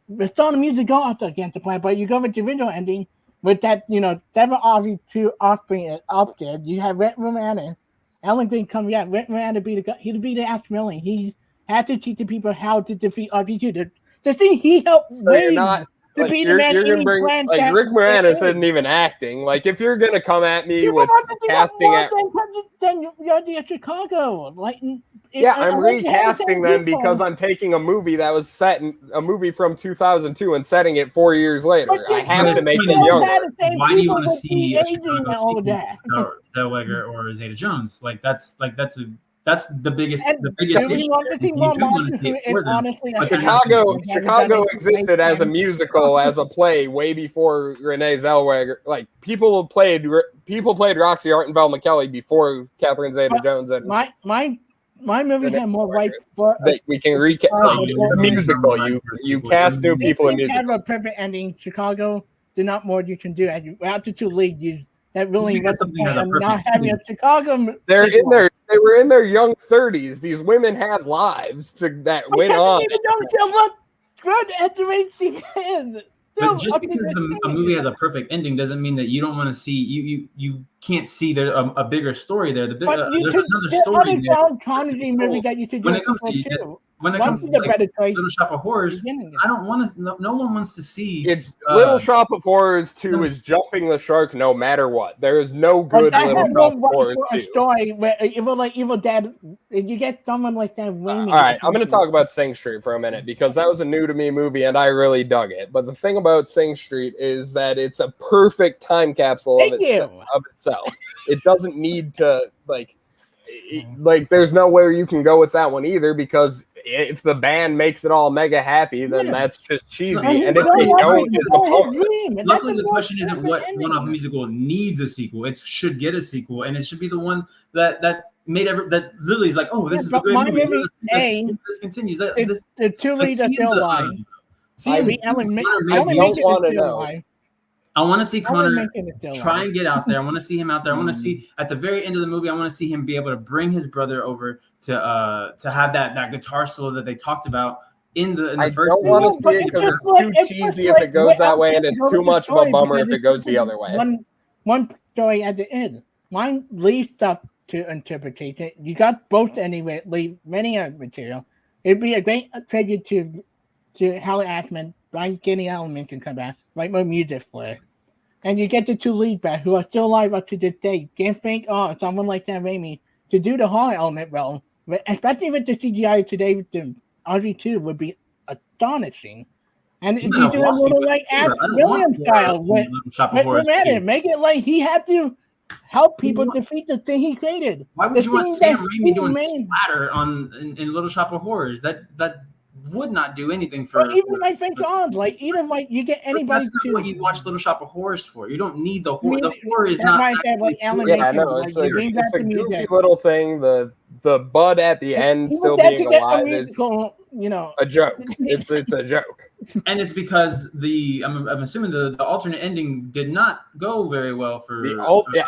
It's on the music go out against the planet, but you go with the original ending with that, Devil RG2 Offspring up there. You have Red Romana Alan didn't come yet. Went around to be the guy. He'd be the ex-villain. He had to teach the people how to defeat RG2. The thing he helped So you're Wade not to like be the you're man. gonna bring like Rick Moranis isn't even acting. Like if you're gonna come at me with casting at then you're the Chicago. Like I'm recasting them because I'm taking a movie that was set in a movie from 2002 and setting it 4 years later. I have to make them younger. Why do you want to see a Chicago Zellweger or Zeta Jones? That's the biggest issue. Honestly, Chicago existed as a musical, as a play, way before Renee Zellweger. Like people played Roxy Hart and Velma Kelly before Catherine Zeta-Jones. And my movie had more right for. We can recap. It's a musical. You cast new people in music. Have a perfect ending. Chicago did not more you can do. After two lead, you that really wasn't not having a Chicago. They were in their young 30s. These women had lives that went on. But just because a movie has a perfect ending doesn't mean that you don't want to see you can't see there a bigger story there. There's another story there. When it comes to Little Shop of Horrors, I don't want to. No one wants to see. It's Little Shop of Horrors 2 is jumping the shark no matter what. There is no good Little Shop of Horrors 2. Story where evil dad, you get someone like that. All right, I'm going to talk about Sing Street for a minute because that was a new to me movie and I really dug it. But the thing about Sing Street is that it's a perfect time capsule of itself. It doesn't need to like there's nowhere you can go with that one either because if the band makes it all mega happy, then that's just cheesy. And if they don't, it's a bummer. Luckily, the question isn't what one-off musical needs a sequel. It should get a sequel, and it should be the one that made that literally is like, oh, this is a great movie. This continues. The two leads are still alive. I want to see Connor try and get out there. I want to see him out there. I want to see at the very end of the movie. I want to see him be able to bring his brother over to have that guitar solo that they talked about in the first. I don't want to see it because it's too cheesy if it goes that way, and it's too much of a bummer if it goes the other way. One story at the end. Mine leaves stuff to interpretation. You got both anyway. Leave many material. It'd be a great tribute to Howard Ashman. Brian Kenny Allen can come back. Write more music for it. And you get the two lead back who are still alive up to this day. Can't think someone like Sam Raimi to do the horror element well, especially with the CGI today with the RG2 would be astonishing. And if you do a little like Ash Williams style with make it like he had to help people defeat the thing he created. Why would you want Sam Raimi doing splatter in Little Shop of Horrors? That would not do anything for. But even I think you get anybody. That's not what you watch Little Shop of Horrors for. You don't need the horror. The horror is not. It's a goofy little thing. The bud at the end still being alive is a joke. It's a joke. And it's because I'm assuming the alternate ending did not go very well for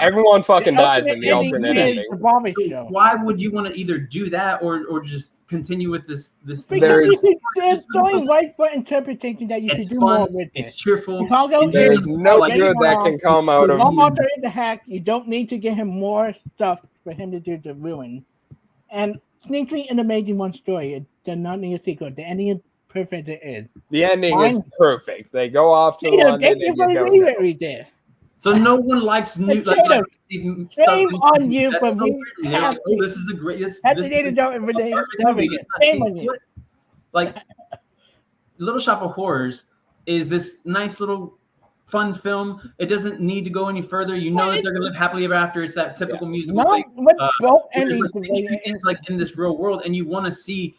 everyone fucking dies in the alternate ending. So why would you want to either do that or just continue with this? Because there's showing right for interpretation that you can do more with it. It's cheerful. There's no good that can come out of the hack. You don't need to give him more stuff for him to do the ruin. And Sneaky and Amazing One story. It does not need a sequel. The ending is perfect. It is. The ending is perfect. They go off to London and you go. So no one likes new. Shame on you for me. This is a great. Like Little Shop of Horrors is this nice little fun film. It doesn't need to go any further. You know that they're gonna live happily ever after. It's that typical musical thing. It's like in this real world, and you want to see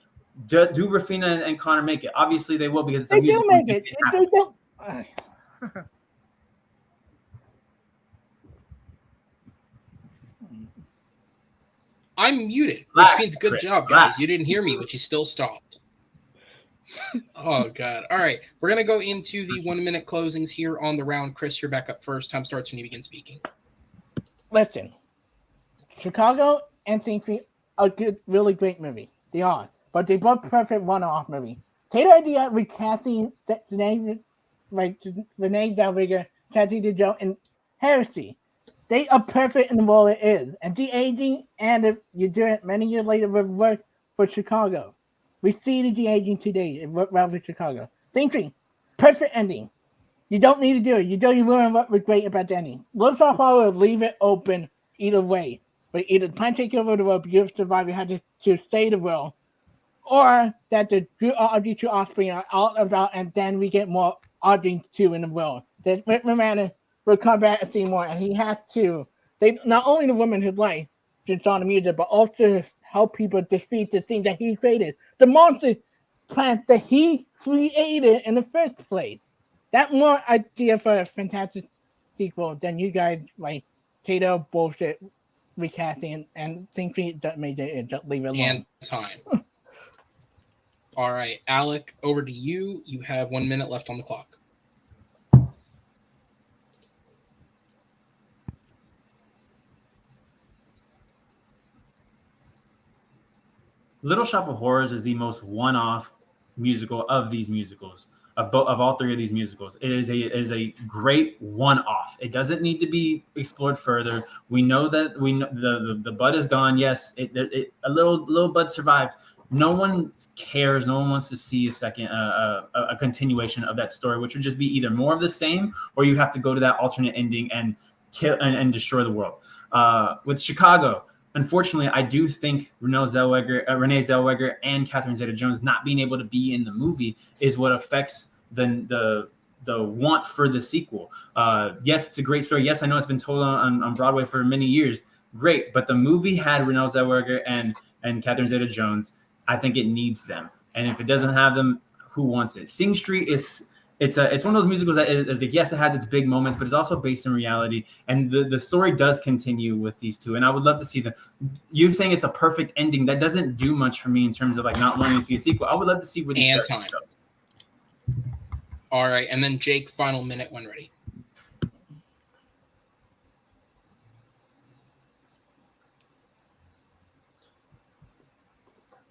do Rafina and Connor make it. Obviously, they will because they do make it. I'm muted, which means good job, guys. You didn't hear me, but you still stopped. Oh, God. All right. We're going to go into the 1-minute closings here on the round. Chris, you're back up first. Time starts when you begin speaking. Listen. Chicago and Sing Street are good, really great movie. They are. But they both perfect one-off movie. Take the idea of recasting Renee Zellweger, Kathy DeJoe, and Heresy. They are perfect in the role it is. And de-aging, and if you do it many years later, it worked for Chicago. We see the de-aging today. It worked well for Chicago. Same thing. Perfect ending. You don't need to do it. You don't even learn what was great about the ending. Little Shop of Horrors leave it open either way. But either the plan take over the world, but you survivor had to stay the world, or that the RG2 offspring are all about, and then we get more RG2 in the world. That Rick Moranis will come back and see more, and he has to. They not only the woman his life, just on the music, but also help people defeat the thing that he created, the monster plant that he created in the first place. That more idea for a fantastic sequel than you guys like Tato bullshit recasting and think that made it just leave it alone. And time. All right, Alec, over to you. You have 1 minute left on the clock. Little Shop of Horrors is the most one-off musical of these musicals, of all three of these musicals. It is a great one-off. It doesn't need to be explored further. We know that the bud is gone. Yes, a little bud survived. No one cares. No one wants to see a continuation of that story, which would just be either more of the same, or you have to go to that alternate ending and kill and destroy the world. With Chicago, unfortunately, I do think Renee Zellweger and Catherine Zeta-Jones not being able to be in the movie is what affects the want for the sequel. Yes, it's a great story. Yes, I know it's been told on Broadway for many years. Great, but the movie had Renee Zellweger and Catherine Zeta-Jones. I think it needs them, and if it doesn't have them, who wants it? Sing Street is it's one of those musicals that is like, yes, it has its big moments, but it's also based in reality, and the story does continue with these two. And I would love to see them. You saying it's a perfect ending, that doesn't do much for me in terms of like not wanting to see a sequel. I would love to see where these time. All right, and then Jake, final minute when ready.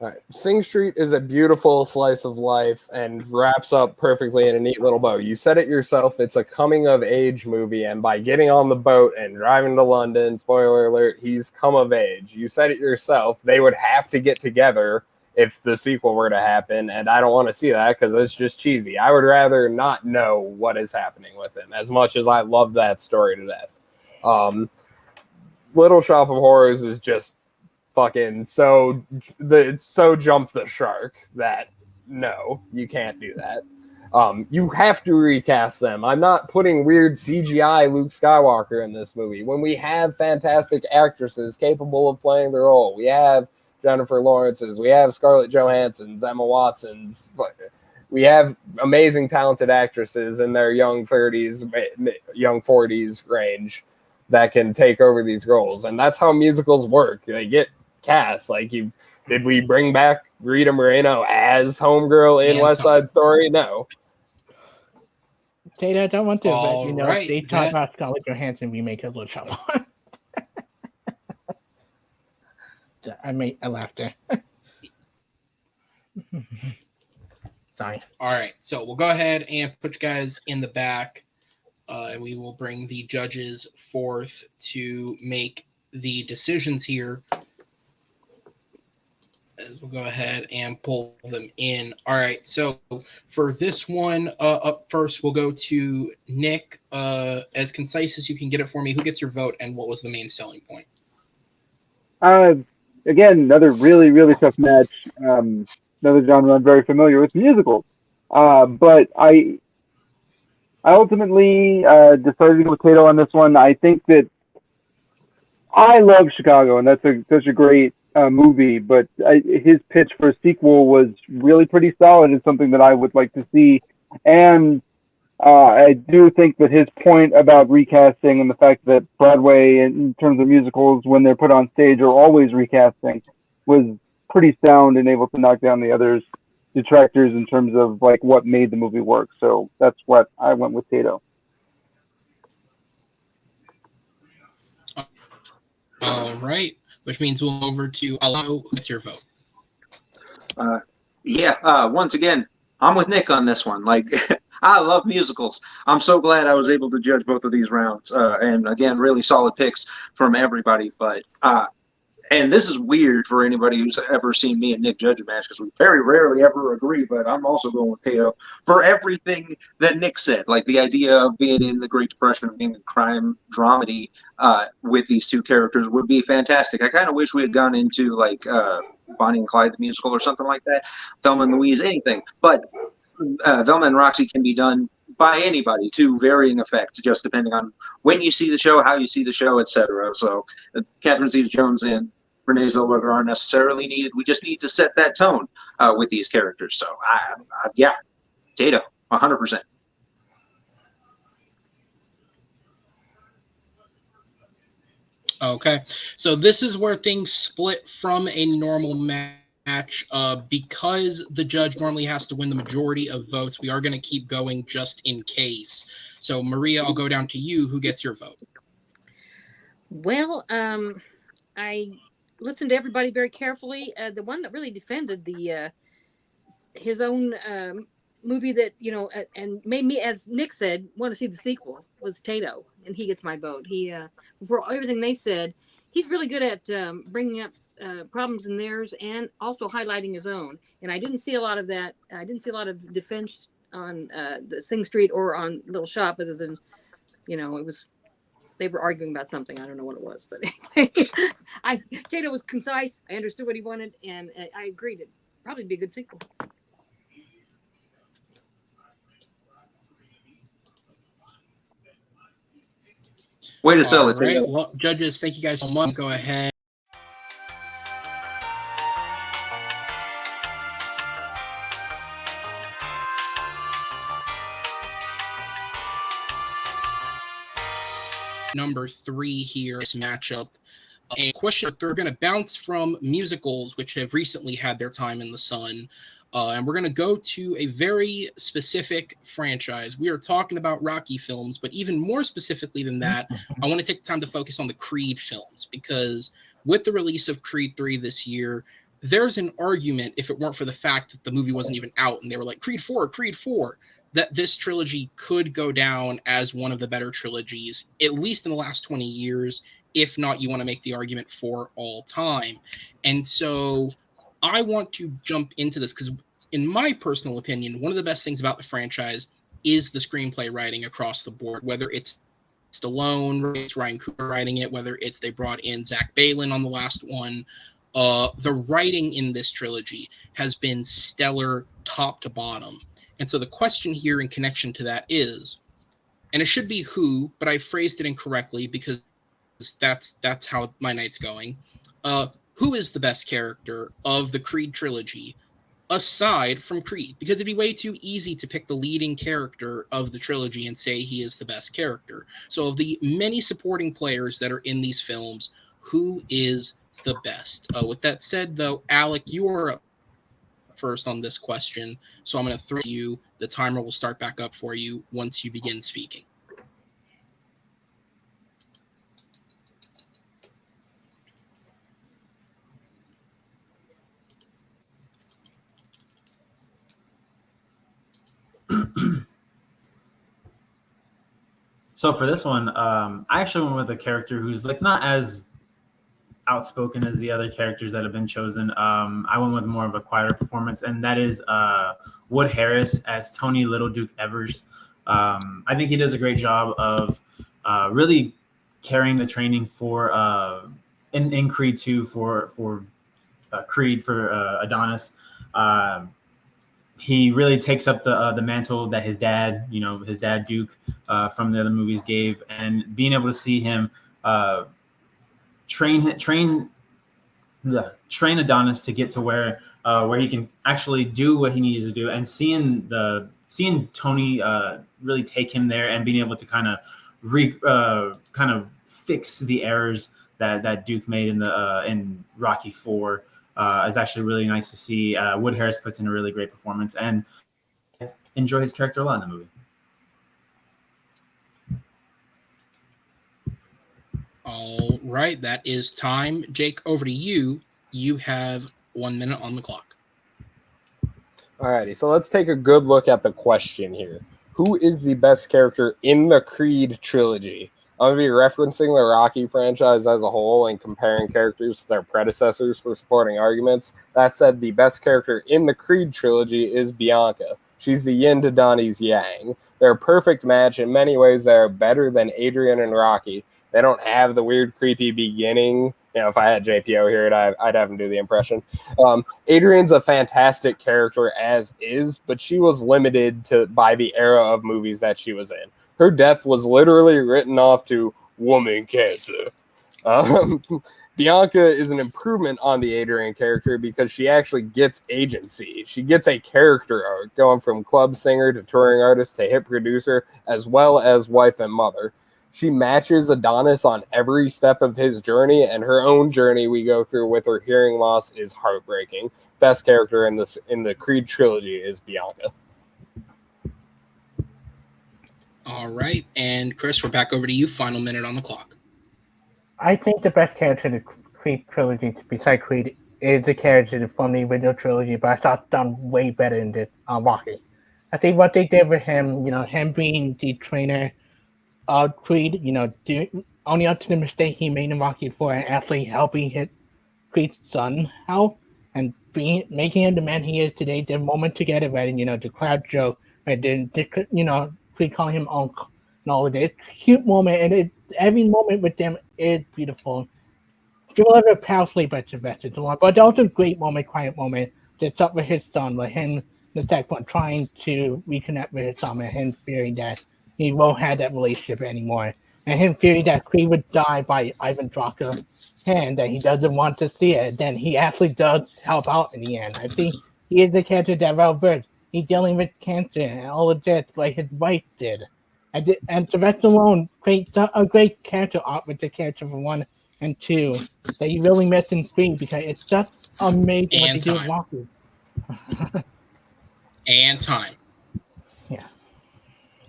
All right. Sing Street is a beautiful slice of life and wraps up perfectly in a neat little bow. You said it yourself. It's a coming-of-age movie, and by getting on the boat and driving to London, spoiler alert, he's come of age. You said it yourself. They would have to get together if the sequel were to happen, and I don't want to see that because it's just cheesy. I would rather not know what is happening with him, as much as I love that story to death. Little Shop of Horrors is just fucking so jump the shark that no, you can't do that. You have to recast them. I'm not putting weird CGI Luke Skywalker in this movie when we have fantastic actresses capable of playing the role. We have Jennifer Lawrence's, we have Scarlett Johansson's, Emma Watson's, we have amazing talented actresses in their young 30s, young 40s range that can take over these roles, and that's how musicals work. They get cast. Like, did we bring back Rita Moreno as Homegirl in West Side Story? No. Tato, I don't want to, but you know, right, they talk about Scarlett Johansson remake of Little Shop. I laughed there. Sorry. All right, so we'll go ahead and put you guys in the back. We will bring the judges forth to make the decisions here. As we'll go ahead and pull them in. All right, so for this one, up first, we'll go to Nick. As concise as you can get it for me, who gets your vote and what was the main selling point? Again, another really, really tough match. Another genre I'm very familiar with, musicals. But I ultimately decided to go with Tato on this one. I think that I love Chicago, and that's such a great movie, but his pitch for a sequel was really pretty solid and something that I would like to see. And I do think that his point about recasting and the fact that Broadway, in terms of musicals, when they're put on stage, are always recasting, was pretty sound and able to knock down the others' detractors in terms of like what made the movie work. So that's what I went with Tato. All right, which means we'll over to Alec. What's your vote? Once again, I'm with Nick on this one. Like, I love musicals. I'm so glad I was able to judge both of these rounds. And again, really solid picks from everybody. But and this is weird for anybody who's ever seen me and Nick judge a match because we very rarely ever agree. But I'm also going with Tato for everything that Nick said, like the idea of being in the Great Depression, being a crime dramedy with these two characters would be fantastic. I kind of wish we had gone into like Bonnie and Clyde the musical or something like that, Thelma and Louise, anything. But Velma and Roxy can be done by anybody to varying effect, just depending on when you see the show, how you see the show, etc. So Catherine Zeta-Jones and Renee Zellweger aren't necessarily needed. We just need to set that tone with these characters. So yeah, Tato, 100%. Okay, so this is where things split from a normal match. Because the judge normally has to win the majority of votes, we are going to keep going just in case. So, Maria, I'll go down to you. Who gets your vote? Well, I listened to everybody very carefully. The one that really defended his own movie that, and made me, as Nick said, want to see the sequel was Tato, and he gets my vote. He, for everything they said, he's really good at bringing up problems in theirs and also highlighting his own. And I didn't see a lot of that. I didn't see a lot of defense on the Sing Street or on Little Shop, other than, it was, they were arguing about something. I don't know what it was, but anyway, Tato was concise. I understood what he wanted, and I agreed. It'd probably be a good sequel. Way to sell it. Right. Well, judges, thank you guys so much. Go ahead. Number 3 here, this matchup. A question, they're going to bounce from musicals, which have recently had their time in the sun. And we're going to go to a very specific franchise. We are talking about Rocky films, but even more specifically than that, I want to take the time to focus on the Creed films, because with the release of Creed 3 this year, there's an argument, if it weren't for the fact that the movie wasn't even out and they were like, Creed 4, that this trilogy could go down as one of the better trilogies, at least in the last 20 years, if not, you want to make the argument for all time. And so I want to jump into this because, in my personal opinion, one of the best things about the franchise is the screenplay writing across the board, whether it's Stallone, it's Ryan Coogler writing it, whether it's they brought in Zach Baylin on the last one. The writing in this trilogy has been stellar top to bottom. And so the question here in connection to that is, and it should be who, but I phrased it incorrectly because that's how my night's going. Who is the best character of the Creed trilogy aside from Creed? Because it'd be way too easy to pick the leading character of the trilogy and say he is the best character. So of the many supporting players that are in these films, who is the best? With that said, though, Alec, you are up first on this question, so I'm going to throw you. The timer will start back up for you once you begin speaking. So for this one, I actually went with a character who's like not as outspoken as the other characters that have been chosen. I went with more of a quieter performance, and that is Wood Harris as Tony Little Duke Evers. I think he does a great job of really carrying the training for in Creed 2 for Creed for Adonis. He really takes up the mantle that his dad Duke from the other movies gave, and being able to see him train Adonis to get to where he can actually do what he needs to do, and seeing Tony really take him there and being able to kind of fix the errors that Duke made in Rocky 4 is actually really nice to see. Wood Harris puts in a really great performance, and enjoy his character a lot in the movie. All right, that is time. Jake, over to you. You have 1 minute on the clock. Alrighty, so let's take a good look at the question here. Who is the best character in the Creed trilogy? I'm going to be referencing the Rocky franchise as a whole and comparing characters to their predecessors for supporting arguments. That said, the best character in the Creed trilogy is Bianca. She's the yin to Donnie's yang. They're a perfect match. In many ways, they're better than Adrian and Rocky. They don't have the weird, creepy beginning. You know, if I had JPO here, I'd have him do the impression. Adrian's a fantastic character as is, but she was limited by the era of movies that she was in. Her death was literally written off to woman cancer. Bianca is an improvement on the Adrian character because she actually gets agency. She gets a character arc, going from club singer to touring artist to hit producer, as well as wife and mother. She matches Adonis on every step of his journey, and her own journey we go through with her hearing loss is heartbreaking. Best character in the Creed trilogy is Bianca. All right, and Chris, we're back over to you. Final minute on the clock. I think the best character in the Creed trilogy, besides Creed, is the character from the original trilogy, but I thought done way better in the Rocky. I think what they did with him, him being the trainer of Creed, only up to the mistake he made in Rocky 4 and actually helping his Creed's son out and making him the man he is today. The moment together, right? The crowd joke, right? Creed calling him uncle and all of that. It's a cute moment, and every moment with them is beautiful. Delivered powerfully by Sylvester Stallone, but also a great moment, quiet moment. That's up with his son, with him, the second one, trying to reconnect with his son, and him fearing that he won't have that relationship anymore, and him fearing that Creed would die by Ivan Drago's hand, that he doesn't want to see it. Then he actually does help out in the end. I think he is the character that well-versed. He's dealing with cancer and all of that, like his wife did. And Sylvester Stallone creates a great character arc with the character from 1 and 2 that you really miss in 3 because it's just amazing what they do with Rocky. And time. Yeah.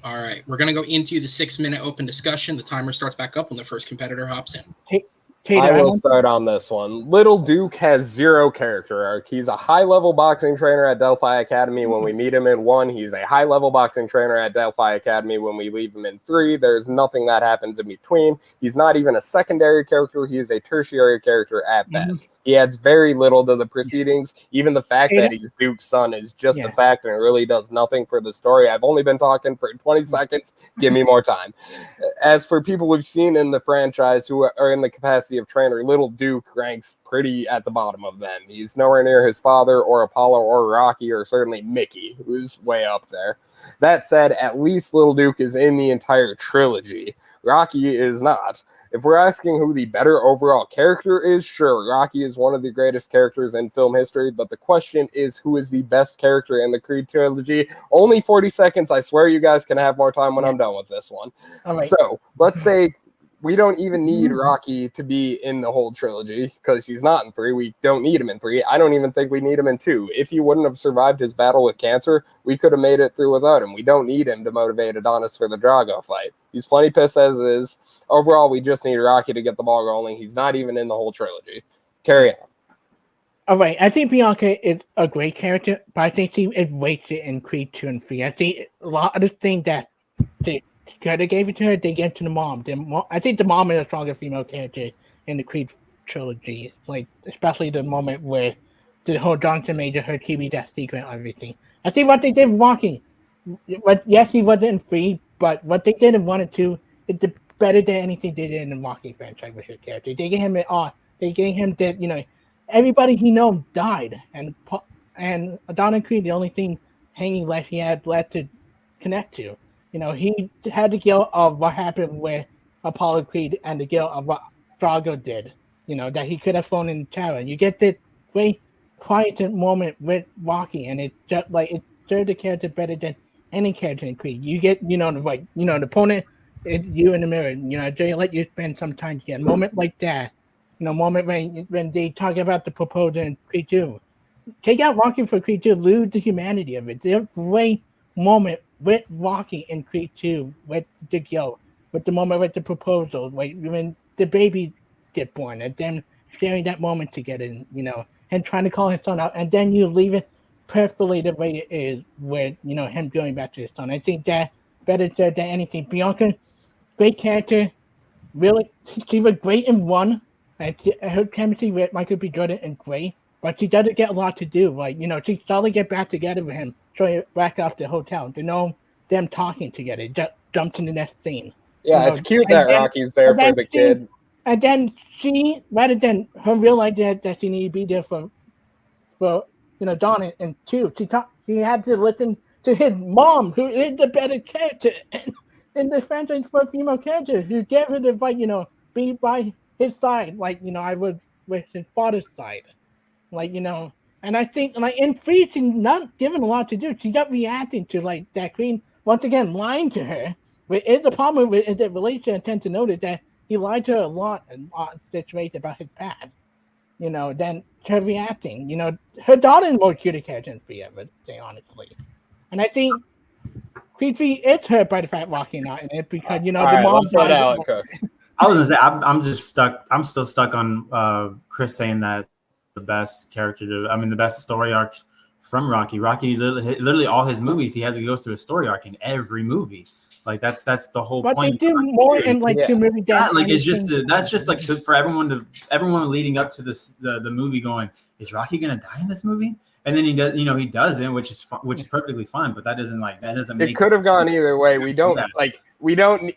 All right, we're going to go into the 6-minute open discussion. The timer starts back up when the first competitor hops in. I will start on this one. Little Duke has zero character arc. He's a high-level boxing trainer at Delphi Academy. When we meet him in 1, he's a high-level boxing trainer at Delphi Academy. When we leave him in 3, there's nothing that happens in between. He's not even a secondary character. He is a tertiary character at best. He adds very little to the proceedings. Even the fact that he's Duke's son is just a fact and it really does nothing for the story. I've only been talking for 20 seconds. Give me more time. As for people we've seen in the franchise who are in the capacity of trainer, Little Duke ranks pretty at the bottom of them. He's nowhere near his father or Apollo or Rocky or certainly Mickey, who's way up there. That said, at least Little Duke is in the entire trilogy. Rocky is not. If we're asking who the better overall character is, sure, Rocky is one of the greatest characters in film history, but the question is who is the best character in the Creed trilogy? Only 40 seconds. I swear you guys can have more time when I'm done with this one. All right. So let's say we don't even need Rocky to be in the whole trilogy because he's not in 3. We don't need him in 3. I don't even think we need him in 2. If he wouldn't have survived his battle with cancer, we could have made it through without him. We don't need him to motivate Adonis for the Drago fight. He's plenty pissed as is. Overall, we just need Rocky to get the ball rolling. He's not even in the whole trilogy. Carry on. All right. I think Bianca is a great character, but I think she is wasted in Creed 2 and 3. I think a lot of the things that they gave it to her, they gave it to the mom. I think the mom is a stronger female character in the Creed trilogy. Like, especially the moment where the whole Johnson Major, her Kiwi, that secret and everything. I think what they did with Rocky, yes, he wasn't in 3, but what they did in 1 and 2 is better than anything they did in the Rocky franchise with his character. They gave him an art. They gave him that, everybody he knows died. And Adonis Creed, the only thing hanging left he had left to connect to. He had the guilt of what happened with Apollo Creed and the guilt of what Drago did, that he could have flown in terror. You get this great quiet moment with Rocky, and it's just like it serves the character better than any character in Creed. You get, the opponent is you in the mirror, they let you spend some time together. A moment like that, moment when they talk about the proposal in Creed 2. Take out Rocky for Creed 2, lose the humanity of it. There's a great moment with Rocky in Creed 2, with the guilt, with the moment with the proposal, like when the baby get born, and then sharing that moment together, and trying to call his son out, and then you leave it perfectly the way it is with, him going back to his son. I think that better than anything. Bianca, great character. Really, she was great in one. And her chemistry with Michael B. Jordan is great, but she doesn't get a lot to do. Like, she slowly get back together with him, showing back off the hotel. Them talking together. Just jump to the next scene. Yeah, it's cute that Rocky's there for the kid. And then she, rather than her realize that she needed to be there for Don and two, she had to listen to his mom, who is the better character in this franchise for female characters, who gave her the be by his side, I was with his father's side, and I think in 3 she's not given a lot to do. She got reacting to that queen once again lying to her. But is the problem with the relationship? I tend to notice that he lied to her a lot in situations about his past. Then her reacting. Her daughter is more cute character than 3, I would say, honestly. And I think P3 is hurt by the fact Rocky not in it because the mom. Let's let Alec cook. I was gonna say I'm just stuck. I'm still stuck on Chris saying that the best the best story arc from Rocky. Rocky literally all his movies he goes through a story arc in every movie. Like that's the whole point. But they do more in 2 movies. It's just that's just for everyone leading up to this the movie going, is Rocky gonna die in this movie? And then he does, he doesn't, which is perfectly fine. But that doesn't make it could have gone either way. We don't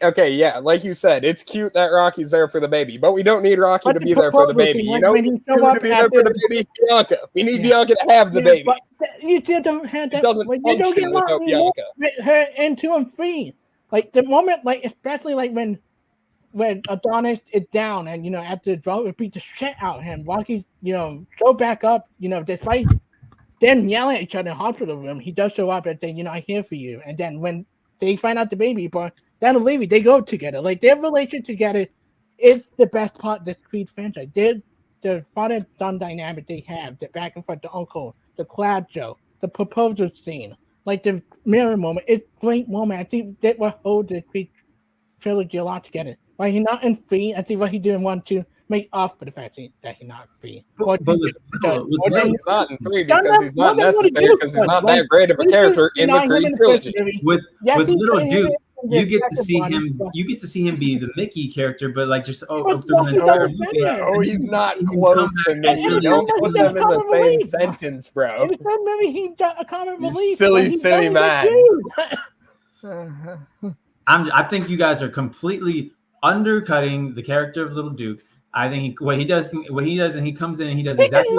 Okay, yeah, like you said, it's cute that Rocky's there for the baby, but we don't need Rocky to be there for the baby. You know, to be there for the baby, Bianca. We need Bianca to have the baby. But you still don't have that. It doesn't function without Bianca. With her in 2 and 3, the moment, especially when Adonis is down and after the draw would beat the shit out of him, Rocky show back up, despite them yelling at each other in the hospital room, he does show up and say, I'm here for you. And then when they find out the baby born, Dan and Levy, they go together. Their relationship together is the best part of the Creed franchise. The father-son dynamic they have, the back and forth, the uncle, the cloud show, the proposal scene, the mirror moment. It's a great moment. I think that will hold the Creed trilogy a lot together. He's not in 3. I think what he did in 1, 2, make up for the fact that he's not 3. He's not in 3 because he's not necessary because he's not that great of a character in the Creed trilogy. With Little Duke, you get to see him. You get to see him be the Mickey character, but he's not close to Mickey. Don't put them in the same sentence, bro. Maybe he got a comic relief. Silly man. I think you guys are completely undercutting the character of Little Duke. I think what he does, and he comes in and he does exactly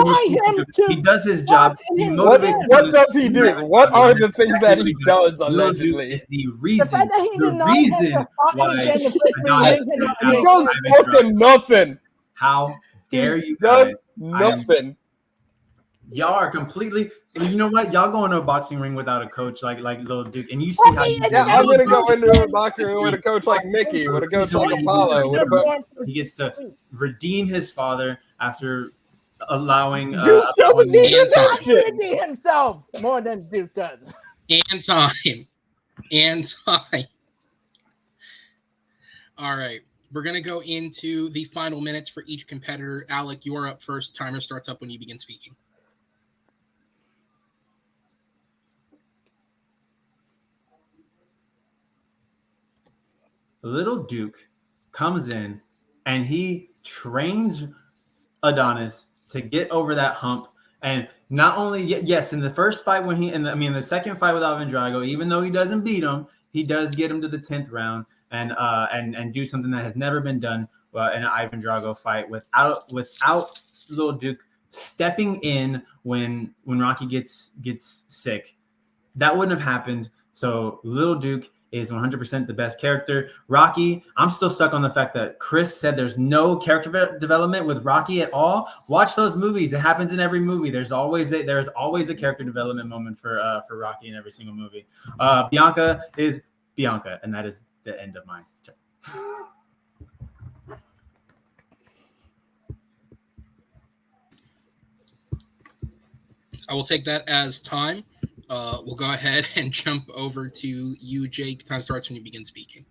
he does his job. He motivates what does he do? What are the things that he does allegedly? Is the reason why he does fucking nothing. How dare you guys? Does nothing. Y'all are completely. You know what? Y'all go into a boxing ring without a coach like Little Duke, and you see how. I'm gonna go into a boxing ring with a coach like Mickey, with a coach like Apollo. He gets to redeem his father after allowing. Duke doesn't need redemption. Himself more than Duke does. And time. All right, we're gonna go into the final minutes for each competitor. Alec, you are up first. Timer starts up when you begin speaking. Little Duke comes in and he trains Adonis to get over that hump. And not only, yes, in the first fight the second fight with Ivan Drago, even though he doesn't beat him, he does get him to the 10th round and do something that has never been done in an Ivan Drago fight without Little Duke stepping in when Rocky gets sick. That wouldn't have happened. So Little Duke is 100% the best character. Rocky, I'm still stuck on the fact that Chris said there's no character development with Rocky at all. Watch those movies. It happens in every movie. There's always a character development moment for Rocky in every single movie. Bianca is Bianca, and that is the end of my turn. I will take that as time. We'll go ahead and jump over to you, Jake. Time starts when you begin speaking.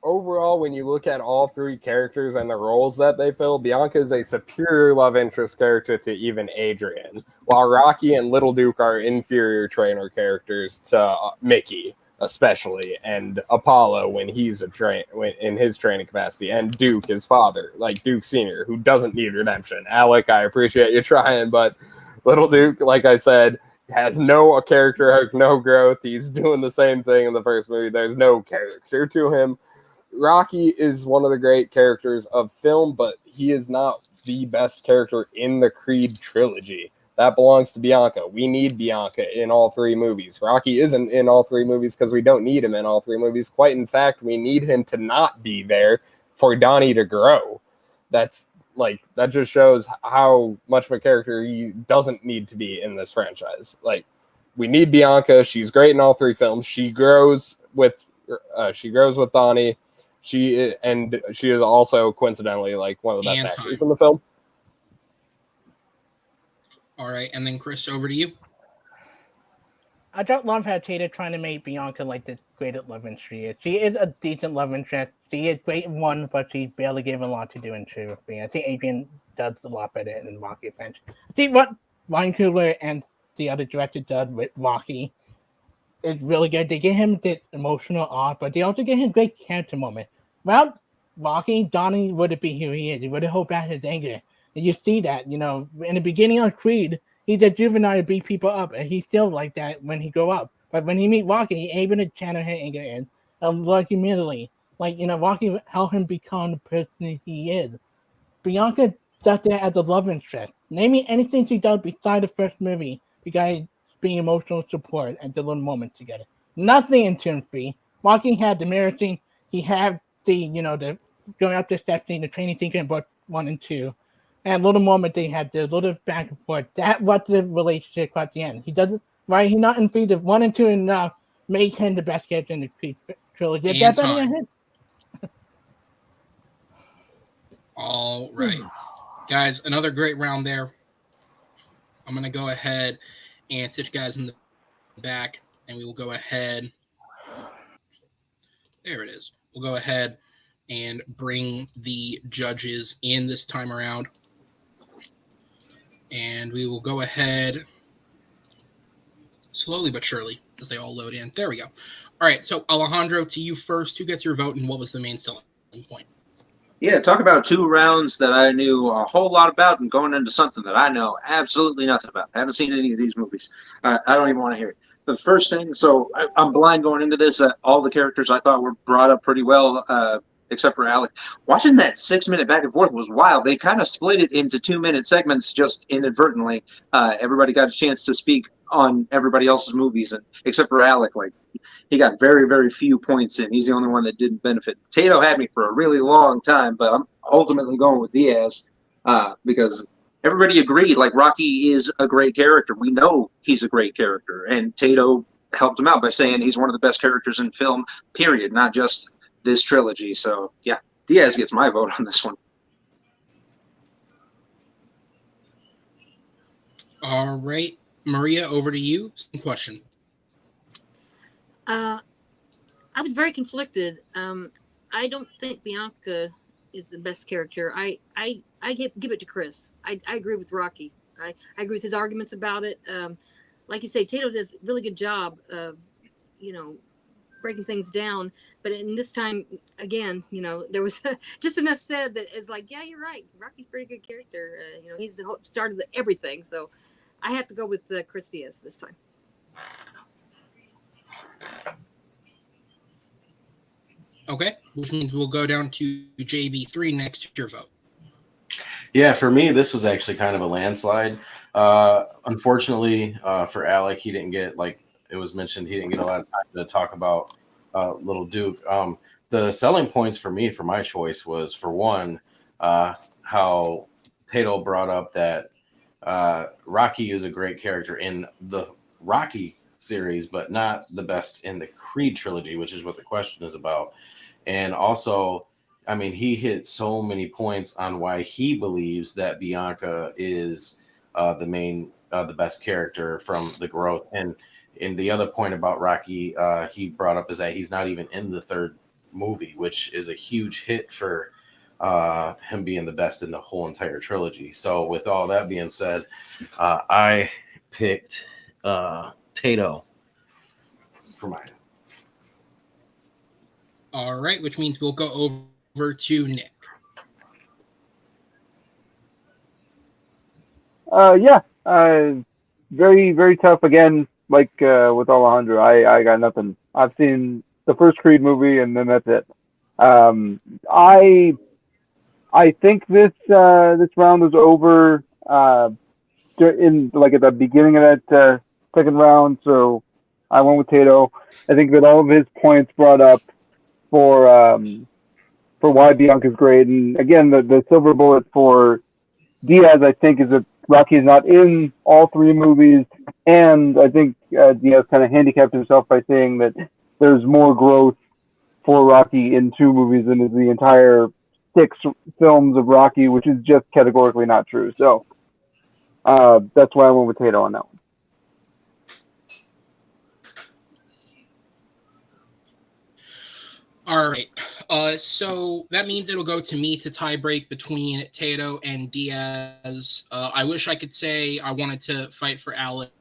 overall, when you look at all three characters and the roles that they fill, Bianca is a superior love interest character to even Adrian, while Rocky and Little Duke are inferior trainer characters to Mickey, especially, and Apollo when he's in his training capacity, and Duke, his father, like Duke Sr., who doesn't need redemption. Alec, I appreciate you trying, but Little Duke, like I said, has no character arc, no growth. He's doing the same thing in the first movie. There's no character to him. Rocky is one of the great characters of film, but he is not the best character in the Creed trilogy. That belongs to Bianca. We need Bianca in all three movies. Rocky isn't in all three movies because we don't need him in all three movies. Quite in fact, we need him to not be there for Donnie to grow. That just shows how much of a character he doesn't need to be in this franchise. Like, we need Bianca. She's great in all three films. She grows with Donnie. She is also coincidentally like one of the best actors in the film. All right, and then Chris, over to you. I don't love how Tatum trying to make Bianca like the greatest love interest she is. She is a decent love interest. She is great in one, but she's barely given a lot to do in two. I think Adrian does a lot better in Rocky French. See what Ryan Coogler and the other director did with Rocky is really good. They give him this emotional arc, but they also give him great character moment. Without Rocky, Donnie wouldn't be who he is. He would have held back his anger. And you see that, in the beginning of Creed, he's a juvenile to beat people up, and he's still like that when he grow up. But when he meet Rocky, he's able to channel his anger in, like humility. Rocky helped him become the person he is. Bianca sat there as a love interest. Name me anything she does besides the first movie, because being emotional support and the little moment together. Nothing in Tomb 3. Rocky had the mirror scene. He had the going up the steps scene, the training scene in book 1 and 2. And a little moment they had the little back and forth. That was the relationship at the end. He doesn't, right? He's not in feed of 1 and 2 enough. Make him the best character in the Creed trilogy. That's better than him. All right, guys, another great round there. I'm gonna go ahead and sit you guys in the back, and we will go ahead. There it is. We'll go ahead and bring the judges in this time around. And we will go ahead slowly but surely as they all load in. There we go. All right, so Alejandro, to you first. Who gets your vote, and what was the main selling point? Yeah, talk about two rounds that I knew a whole lot about and going into something that I know absolutely nothing about. I haven't seen any of these movies. I don't even want to hear it. The first thing, I'm blind going into this. All the characters I thought were brought up pretty well, except for Alec. Watching that 6-minute back and forth was wild. They kind of split it into 2-minute segments just inadvertently. Everybody got a chance to speak on everybody else's movies, and except for Alec, he got very, very few points in. He's the only one that didn't benefit. Tato had me for a really long time, but I'm ultimately going with Diaz because everybody agreed, Rocky is a great character. We know he's a great character, and Tato helped him out by saying he's one of the best characters in film, period, not just this trilogy. So, yeah, Diaz gets my vote on this one. All right, Maria, over to you. Same question. I was very conflicted. I don't think Bianca is the best character. I give it to Chris. I agree with Rocky. I agree with his arguments about it. Like you say, Tato does a really good job of, breaking things down. But in this time, again, there was just enough said that it's like, yeah, you're right. Rocky's a pretty good character. He's the whole start of everything. So I have to go with Chris Diaz this time. Okay, which means we'll go down to JB3 next to your vote. Yeah, for me, this was actually kind of a landslide. Unfortunately, for Alec, he didn't get, like it was mentioned, he didn't get a lot of time to talk about Little Duke. The selling points for me for my choice was, for one, how Tato brought up that Rocky is a great character in the Rocky series, but not the best in the Creed trilogy, which is what the question is about. And also, I mean, he hit so many points on why he believes that Bianca is the best character from the growth. And the other point about Rocky, he brought up is that he's not even in the third movie, which is a huge hit for him being the best in the whole entire trilogy. So with all that being said, I picked Tato for mine. All right, which means we'll go over to Nick. Yeah, very, very tough again. Like with Alejandro, I got nothing. I've seen the first Creed movie, and then that's it. Um, I I think this round is over in like at the beginning of that second round. So I went with Tato. I think that all of his points brought up for why Bianca's great, and again the silver bullet for Diaz, I think, is that Rocky is not in all three movies, and I think Diaz kind of handicapped himself by saying that there's more growth for Rocky in two movies than is the entire six films of Rocky, which is just categorically not true. So that's why I went with Tato on that one. All right. So that means it'll go to me to tie break between Tato and Diaz. I wish I could say I wanted to fight for Alec,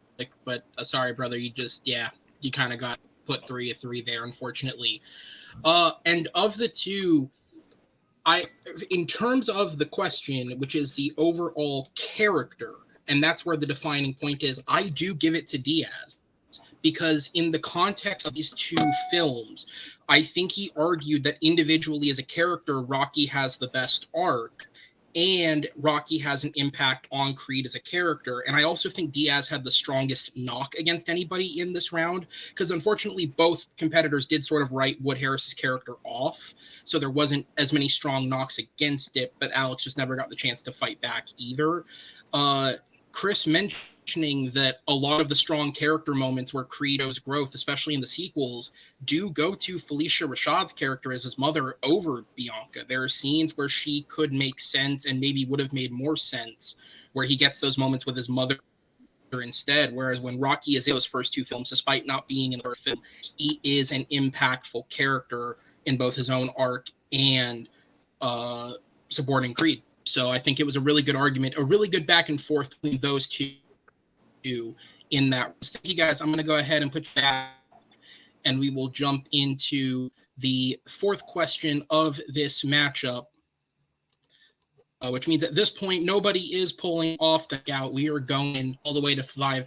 but sorry, brother, you kind of got put 3-3 there, unfortunately. And of the two, in terms of the question, which is the overall character, and that's where the defining point is, I do give it to Diaz. Because in the context of these two films, I think he argued that individually as a character, Rocky has the best arc, and Rocky has an impact on Creed as a character. And I also think Diaz had the strongest knock against anybody in this round, because unfortunately both competitors did sort of write Wood Harris's character off, so there wasn't as many strong knocks against it, but Alex just never got the chance to fight back either. Chris mentioning that a lot of the strong character moments where Creedo's growth, especially in the sequels, do go to Felicia Rashad's character as his mother over Bianca. There are scenes where she could make sense and maybe would have made more sense, where he gets those moments with his mother instead, whereas when Rocky is in those first two films, despite not being in the first film, he is an impactful character in both his own arc and supporting Creed. So I think it was a really good argument, a really good back and forth between those two in that. Thank you guys. I'm going to go ahead and put you back, and we will jump into the fourth question of this matchup, which means at this point, nobody is pulling off the out. We are going all the way to 5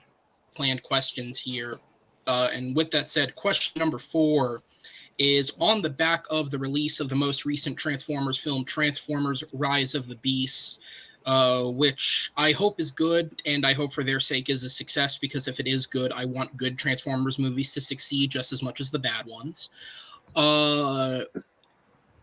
planned questions here. And with that said, question number 4 is on the back of the release of the most recent Transformers film, Transformers Rise of the Beasts, which I hope is good, and I hope for their sake is a success, because if it is good, I want good Transformers movies to succeed just as much as the bad ones.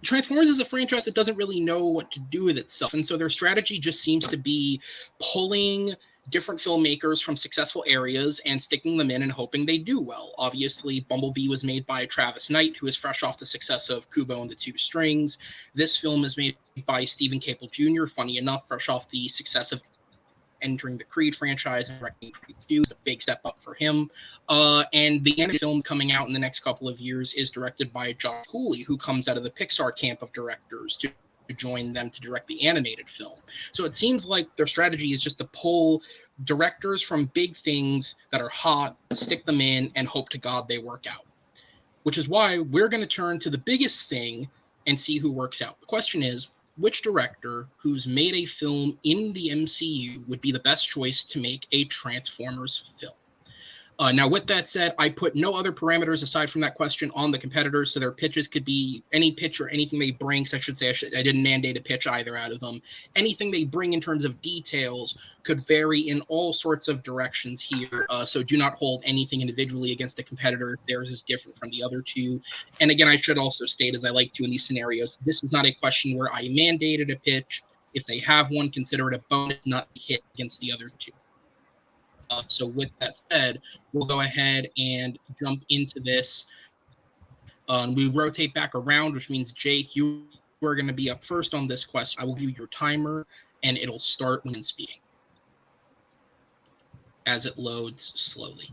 Transformers is a franchise that doesn't really know what to do with itself, and so their strategy just seems to be pulling different filmmakers from successful areas and sticking them in and hoping they do well. Obviously, Bumblebee was made by Travis Knight, who is fresh off the success of Kubo and the Two Strings. This film is made by Stephen Caple Jr., funny enough, fresh off the success of entering the Creed franchise and directing Creed 2 is a big step up for him. And the animated film coming out in the next couple of years is directed by Josh Cooley, who comes out of the Pixar camp of directors to join them to direct the animated film. So it seems like their strategy is just to pull directors from big things that are hot, stick them in, and hope to God they work out. Which is why we're going to turn to the biggest thing and see who works out. The question is, which director who's made a film in the MCU would be the best choice to make a Transformers film? Now, with that said, I put no other parameters aside from that question on the competitors, so their pitches could be any pitch or anything they bring. Because I didn't mandate a pitch either out of them. Anything they bring in terms of details could vary in all sorts of directions here. So do not hold anything individually against a competitor if theirs is different from the other two. And again, I should also state, as I like to in these scenarios, this is not a question where I mandated a pitch. If they have one, consider it a bonus, not hit against the other two. So with that said, we'll go ahead and jump into this. We rotate back around, which means, Jake, you are going to be up first on this question. I will give you your timer, and it'll start when speaking as it loads slowly.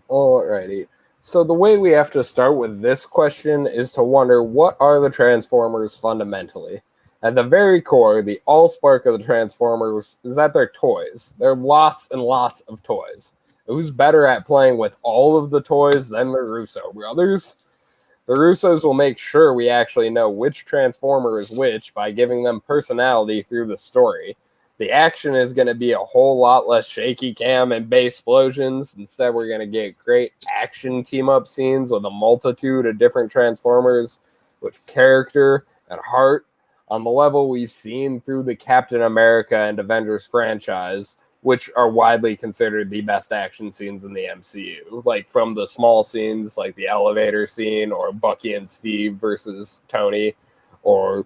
Alrighty. So the way we have to start with this question is to wonder, what are the Transformers fundamentally? At the very core, the all-spark of the Transformers is that they're toys. There are lots and lots of toys. Who's better at playing with all of the toys than the Russo brothers? The Russos will make sure we actually know which Transformer is which by giving them personality through the story. The action is going to be a whole lot less shaky cam and base explosions. Instead, we're going to get great action team-up scenes with a multitude of different Transformers with character and heart on the level we've seen through the Captain America and Avengers franchise, which are widely considered the best action scenes in the MCU. Like from the small scenes, like the elevator scene, or Bucky and Steve versus Tony, or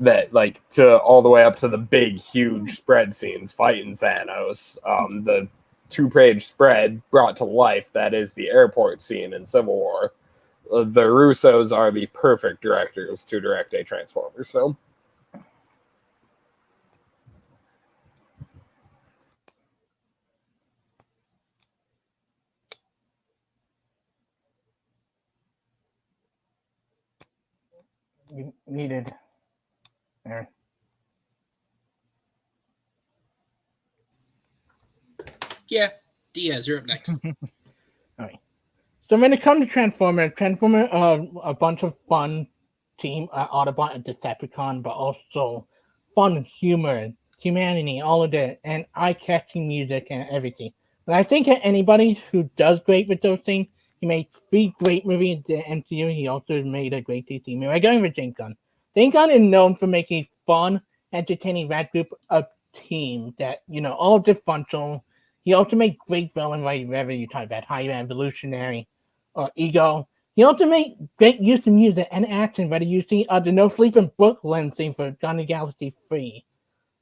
that, like, to all the way up to the big, huge spread scenes fighting Thanos. The 2-page spread brought to life, that is the airport scene in Civil War. The Russos are the perfect directors to direct a Transformers film. You needed, Aaron. Yeah, Diaz, you're up next. All right. So when it comes to Transformers a bunch of fun team, Autobot and Decepticon, but also fun humor, humanity, all of that, and eye-catching music and everything. And I think anybody who does great with those things, he made 3 great movies in the MCU. He also made a great DC movie. I'm going with James Gunn. James Gunn is known for making fun, entertaining rad group of teams that, all dysfunctional. He also made great villains, like whether you talk about High Evolutionary or Ego. He also made great use of music and action, whether you see the No Sleep in Brooklyn scene for Guardians of the Galaxy 3,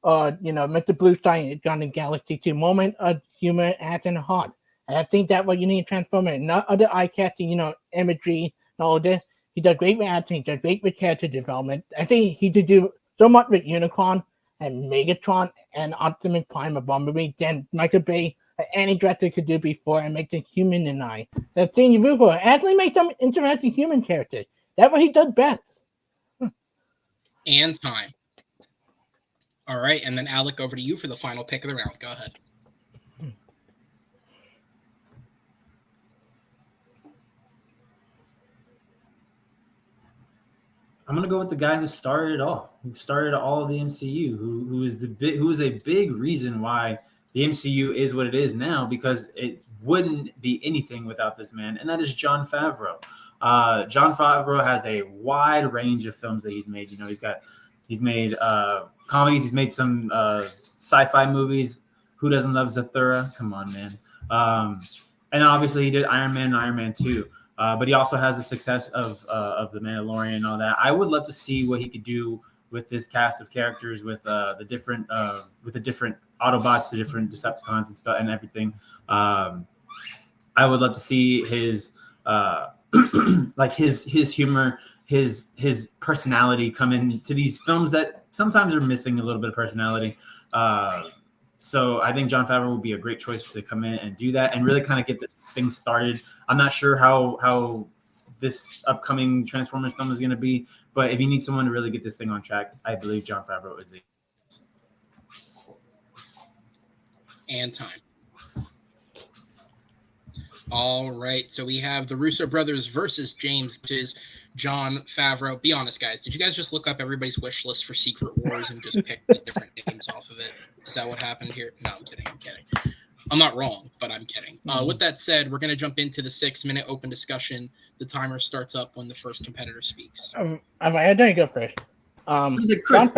or, Mr. Blue Sky in Guardians of the Galaxy 2, moment of humor, action, and heart. And I think that's what you need in Transformers, not other eye-catching, imagery and all of this. He does great with action, he does great with character development. I think he did do so much with Unicron and Megatron and Optimus Prime of Bumblebee than Michael Bay or any director could do before, and make them human and I. That thing you root for actually make them interesting human characters. That's what he does best. And time. All right, and then Alec, over to you for the final pick of the round. Go ahead. I'm gonna go with the guy who started it all, who started all of the MCU, who is a big reason why the MCU is what it is now, because it wouldn't be anything without this man, and that is Jon Favreau. Jon Favreau has a wide range of films that he's made. He's made comedies, he's made some sci-fi movies. Who doesn't love Zathura? Come on, man. And then obviously he did Iron Man and Iron Man 2. But he also has the success of The Mandalorian and all that. I would love to see what he could do with this cast of characters, with the different Autobots, the different Decepticons and stuff and everything. I would love to see his his humor, his personality come into these films that sometimes are missing a little bit of personality. So I think Jon Favreau would be a great choice to come in and do that and really kind of get this thing started. I'm not sure how this upcoming Transformers film is going to be, but if you need someone to really get this thing on track, I believe Jon Favreau is it. And time. All right, so we have the Russo brothers versus James, which is Jon Favreau. Be honest, guys. Did you guys just look up everybody's wish list for Secret Wars and just pick the different names off of it? Is that what happened here? No, I'm kidding. I'm not wrong, but I'm kidding. With that said, we're going to jump into the 6-minute open discussion. The timer starts up when the first competitor speaks. I didn't go first. Chris,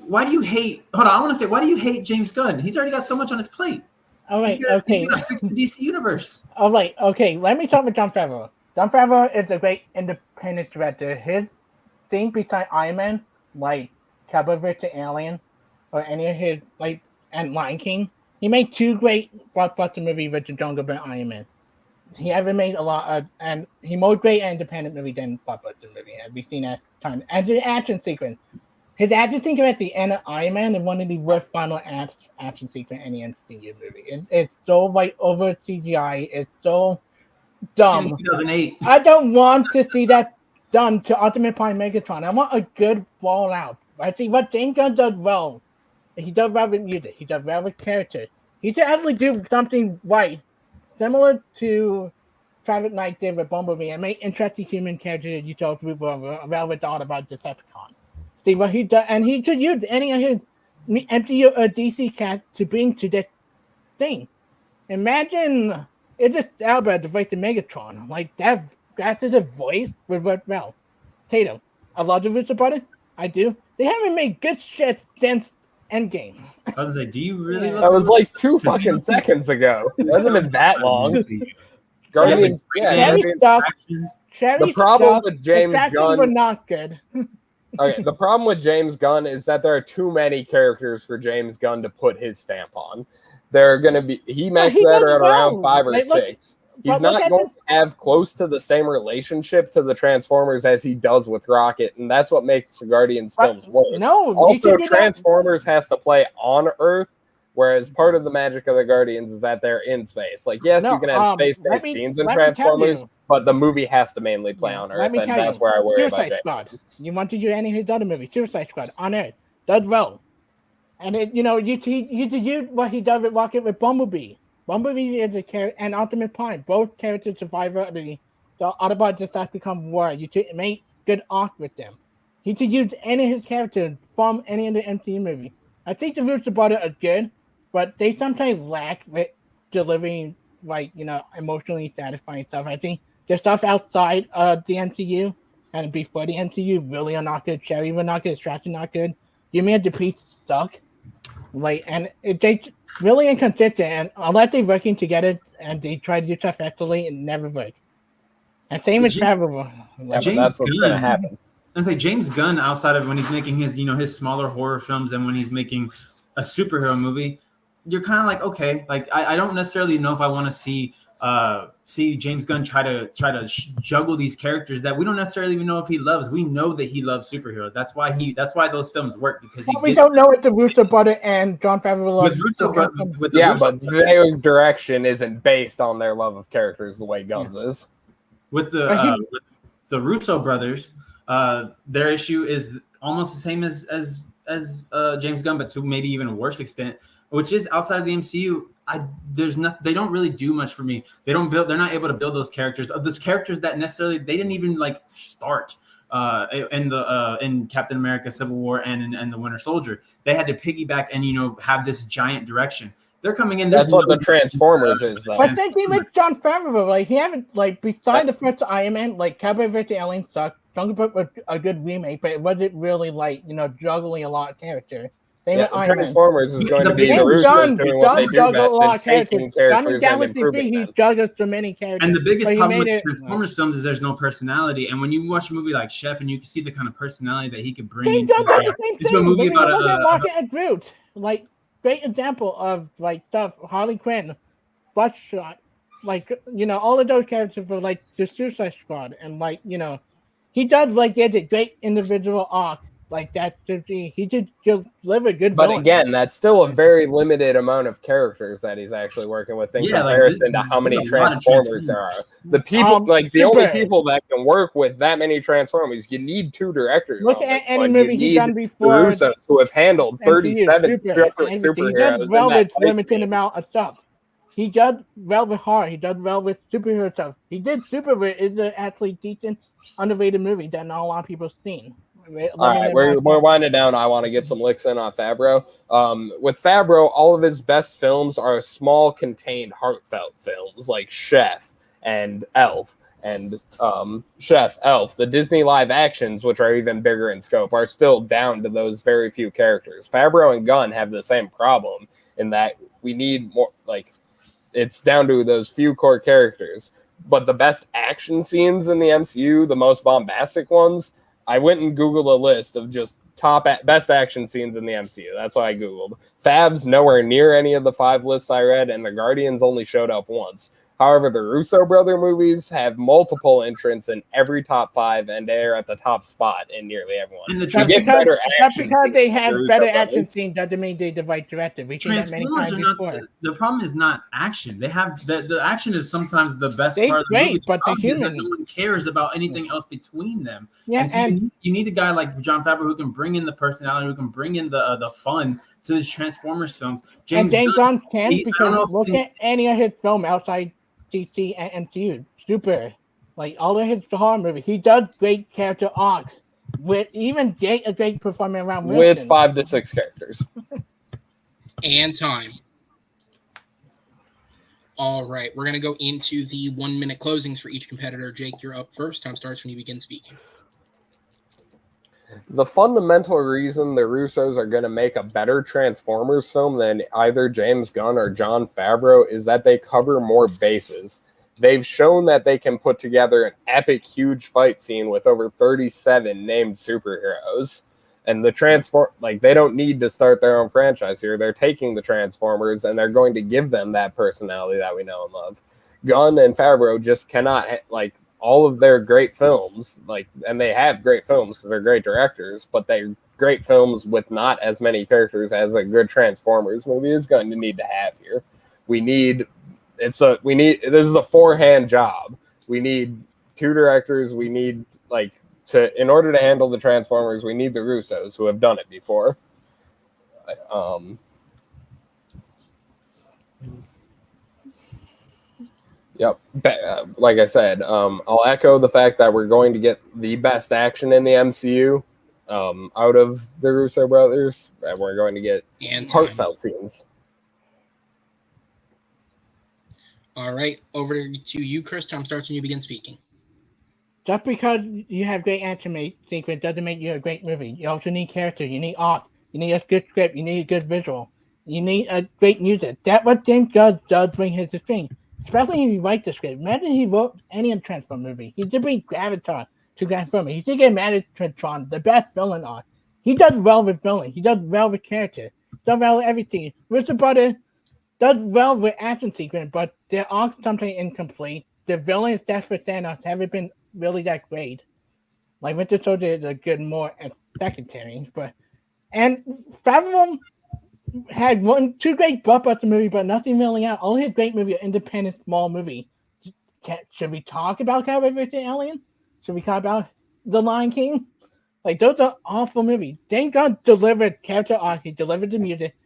why do you hate? Hold on, I want to say, why do you hate James Gunn? He's already got so much on his plate. All right, okay. He's got to fix the DC universe. All right, okay. Let me talk with Jon Favreau. Jon Favreau is a great independent director. His thing beside Iron Man, like Cowboy vs. Alien, or any of his and Lion King, he made 2 great blockbuster movies with the Jungle Book and Iron Man. He ever made a lot of, and he made great independent movie than blockbuster movie. Have we seen that time? And the action sequence. His action sequence at the end of Iron Man is one of the worst final action sequence in any MCU movie. It's so over CGI. It's so dumb. 2008. I don't want to see that done to Optimus Prime Megatron. I want a good fallout. I think what James Gunn does well, he does well with music. He does well with characters. He should actually do something right, similar to Travis Knight did with Bumblebee, and make interesting human characters you told through Velvet Thought about Decepticon. See what he does, and he should use any of his MCU or DC cast to bring to this thing. Imagine Idris Elba to voice the Megatron. Like that's his voice would work well. Tato, I love the Russo brothers. I do. They haven't made good shit since Endgame. I was like, do you really? That was like 2 fucking seconds ago. It hasn't been that long. Guardians, the problem with James Gunn were not good. Okay, the problem with James Gunn is that there are too many characters for James Gunn to put his stamp on. They're going to be, he maxed that at around 5 or 6. He's not going to have close to the same relationship to the Transformers as he does with Rocket, and that's what makes the Guardians films work. No, also, Transformers has to play on Earth, whereas part of the magic of the Guardians is that they're in space. Like, yes, you can have space-based scenes in Transformers, but the movie has to mainly play on Earth, and that's where I worry about James. You want to do any of his other movies, Suicide Squad, on Earth, does well. And it, you do what he does with Rocket with Bumblebee. Bumblebee is a character, and Optimus Prime, both characters survivor of the Autobot just has become war. You should make good arc with them. He should use any of his characters from any of the MCU movies. I think the Russo brothers are good, but they sometimes lack with delivering emotionally satisfying stuff. I think the stuff outside of the MCU and before the MCU really are not good. Cherry were not good. Strategy not good. You made the piece suck. They really inconsistent, and unless they're working together and they try to do stuff effectively, it never works. And same with Travel. That's what's going to happen. I say James Gunn, outside of when he's making his smaller horror films and when he's making a superhero movie, you're kind of like, okay, like I don't necessarily know if I want to see James Gunn try to juggle these characters that we don't necessarily even know if he loves. We know that he loves superheroes. That's why those films work, because we don't know if the Russo brother and Jon Favreau love. But their direction isn't based on their love of characters the way Gunn's is. With the Russo brothers, their issue is almost the same as James Gunn, but to maybe even a worse extent, which is outside of the MCU. They don't really do much for me. They're not able to build those characters. Of those characters that necessarily they didn't even start in Captain America: Civil War and the Winter Soldier. They had to piggyback and have this giant direction. They're coming in. That's what the Transformers is, though. But then he with Jon Favreau, he haven't besides the first Iron Man, Cowboy vs. Alien sucked. Jungle Book was a good remake, but it wasn't really juggling a lot of characters. Transformers is going to be the Russos doing what they do best and taking characters and improving them. He juggles so many characters. And the biggest problem with Transformers films is there's no personality. And when you watch a movie like Chef and you can see the kind of personality that he could bring into a movie about Rocket and Groot, great example of stuff. Harley Quinn, Bloodshot, all of those characters for the Suicide Squad, and he does get a great individual arc. He did deliver good. But again, that's still a very limited amount of characters that he's actually working with in comparison to how many Transformers there are. The people, the only people that can work with that many Transformers, you need 2 directors. Look at any movie he's done before. The Russos, who have handled 37 separate superheroes. He does well with limited amount of stuff. He does well with horror. He does well with superhero stuff. He did Superman is an actually decent, underrated movie that not a lot of people have seen. All right, we're winding down. I want to get some licks in on Favreau. With Favreau, all of his best films are small, contained, heartfelt films like Chef and Elf. And Chef, Elf, the Disney live actions, which are even bigger in scope, are still down to those very few characters. Favreau and Gunn have the same problem in that we need more, it's down to those few core characters. But the best action scenes in the MCU, the most bombastic ones, I went and Googled a list of just best action scenes in the MCU. That's what I Googled. Fab's nowhere near any of the 5 lists I read, and the Guardians only showed up once. However, the Russo brother movies have multiple entrants in every top 5, and they're at the top spot in nearly everyone. And the We Just get because, better just action because scenes they with the have Russo better brothers. action scenes doesn't mean they're the right director. We've seen that many Transformers times are not before. the problem is not action. They have the action is sometimes the best They're part of the great, movie. but the problem is that human- no one cares about anything else between them. Yeah, And so you need a guy like Jon Favreau who can bring in the personality, who can bring in the fun to his Transformers films. James Gunn can, I because don't know if look he- at any of his film outside DC and MCU. Super. Like all of his horror movies, he does great character arcs. With even Jake, a great performer around With Wilson. 5 to 6 characters. And time. All right, we're going to go into the 1-minute closings for each competitor. Jake, you're up first. Time starts when you begin speaking. The fundamental reason the Russos are going to make a better Transformers film than either James Gunn or Jon Favreau is that they cover more bases. They've shown that they can put together an epic, huge fight scene with over 37 named superheroes. And they don't need to start their own franchise here. They're taking the Transformers and they're going to give them that personality that we know and love. Gunn and Favreau just cannot, all of their great films, and they have great films because they're great directors, but they're great films with not as many characters as a good Transformers movie is going to need to have here. This is a 4-hand job. We need 2 directors. We need in order to handle the Transformers, we need the Russos who have done it before. Yep. Like I said, I'll echo the fact that we're going to get the best action in the MCU out of the Russo brothers, and we're going to get heartfelt scenes. All right, over to you, Chris. Time starts when you begin speaking. Just because you have great action sequence doesn't make you a great movie. You also need character. You need art. You need a good script. You need a good visual. You need a great music. That's what James Gunn does bring his screen. Especially if you write the script. Imagine he wrote any Transformers movie. He did bring Graviton to Transformers. He did get Metatron, the best villain art. He does well with villain. He does well with character. He does well with everything. Richard Brother does well with action sequence, but there are something incomplete. The villains that's for Thanos haven't been really that great. Like Winter Soldier is a good more secondary, and Favreau had 2 great blockbuster movies, but nothing really out. All his great movie, independent small movie. Should we talk about Cowboy vs. Alien? Should we talk about The Lion King? Those are awful movies. Thank God delivered character arc. He delivered the music.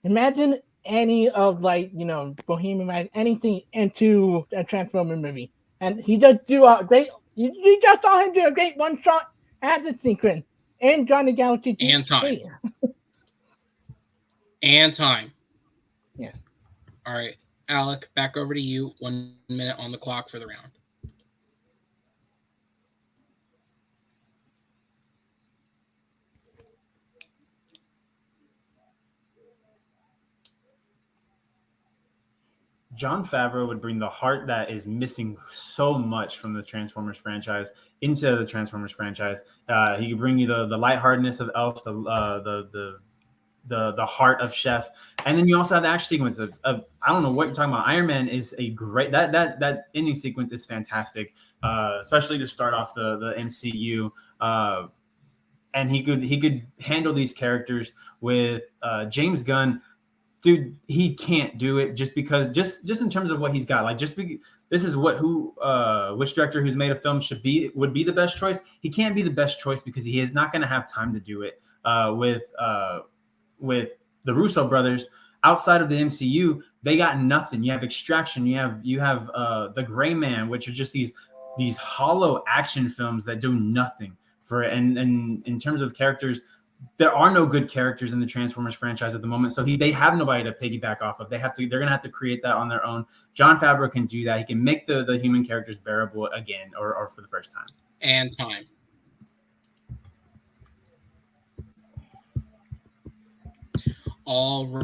Imagine any of Bohemian Rhapsody, anything into a Transformers movie, and he does do a great. You just saw him do a great one-shot action sequence in Guardians of the Galaxy. And time. And time. Yeah. All right, Alec, back over to you. 1 minute on the clock for the round. Jon Favreau would bring the heart that is missing so much from the Transformers franchise into the Transformers franchise. He could bring you the lightheartedness of Elf, the heart of Chef, and then you also have the action sequence of I don't know what you're talking about. Iron Man is a great that ending sequence is fantastic, especially to start off the MCU. And he could handle these characters with James Gunn. Dude, he can't do it just because in terms of what he's got. This is which director who's made a film would be the best choice. He can't be the best choice because he is not going to have time to do it with the Russo brothers. Outside of the MCU, they got nothing. You have Extraction, you have The Gray Man, which are just these hollow action films that do nothing for it. And in terms of characters, there are no good characters in the Transformers franchise at the moment, so they have nobody to piggyback off of. They're gonna have to create that on their own. Jon Favreau can do that. He can make the human characters bearable again, or for the first time. And time. All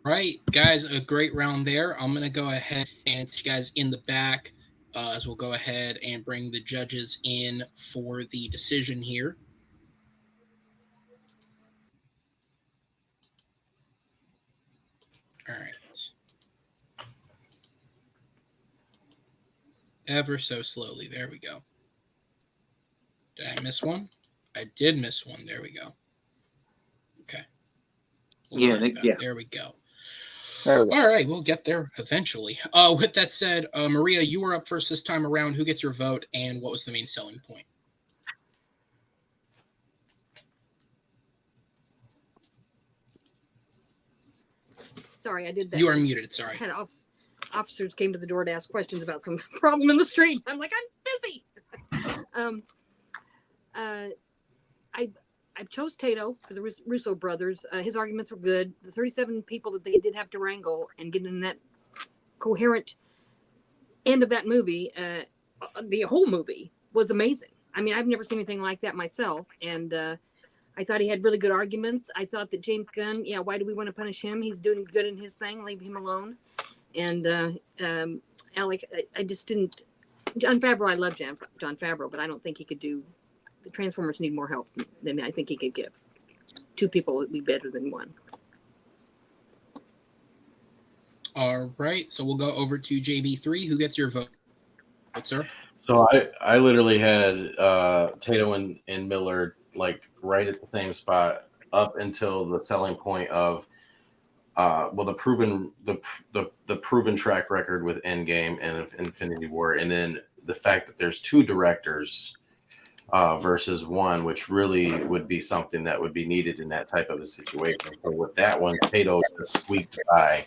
right, guys, a great round there. I'm gonna go ahead and see you guys in the back as we'll go ahead and bring the judges in for the decision here. All right. ever so slowly. There we go. Did I miss one? I did miss one. There we go. Okay. Yeah, Nick, yeah. There we go. There we go. All right, we'll get there eventually. With that said, Maria, you were up first this time around. Who gets your vote, and what was the main selling point? Sorry, I did that. You are muted. Sorry. Had officers came to the door to ask questions about some problem in the street. I'm like, I'm busy. I chose Tato for the Russo brothers. His arguments were good. The 37 people that they did have to wrangle and get in that coherent end of that movie, the whole movie was amazing. I mean, I've never seen anything like that myself. And I thought he had really good arguments. I thought that James Gunn, why do we want to punish him? He's doing good in his thing. Leave him alone. And Alec, I just didn't. Jon Favreau, I love Jon Favreau, but I don't think he could do. The Transformers need more help than I think he could give. Two people would be better than one. All right, so we'll go over to JB3. Who gets your vote, sir? So I literally had Tato and Miller like right at the same spot up until the selling point of the proven track record with Endgame and Infinity War, and then the fact that there's two directors versus one, which really would be something that would be needed in that type of a situation. So with that one, Tato just squeaked by,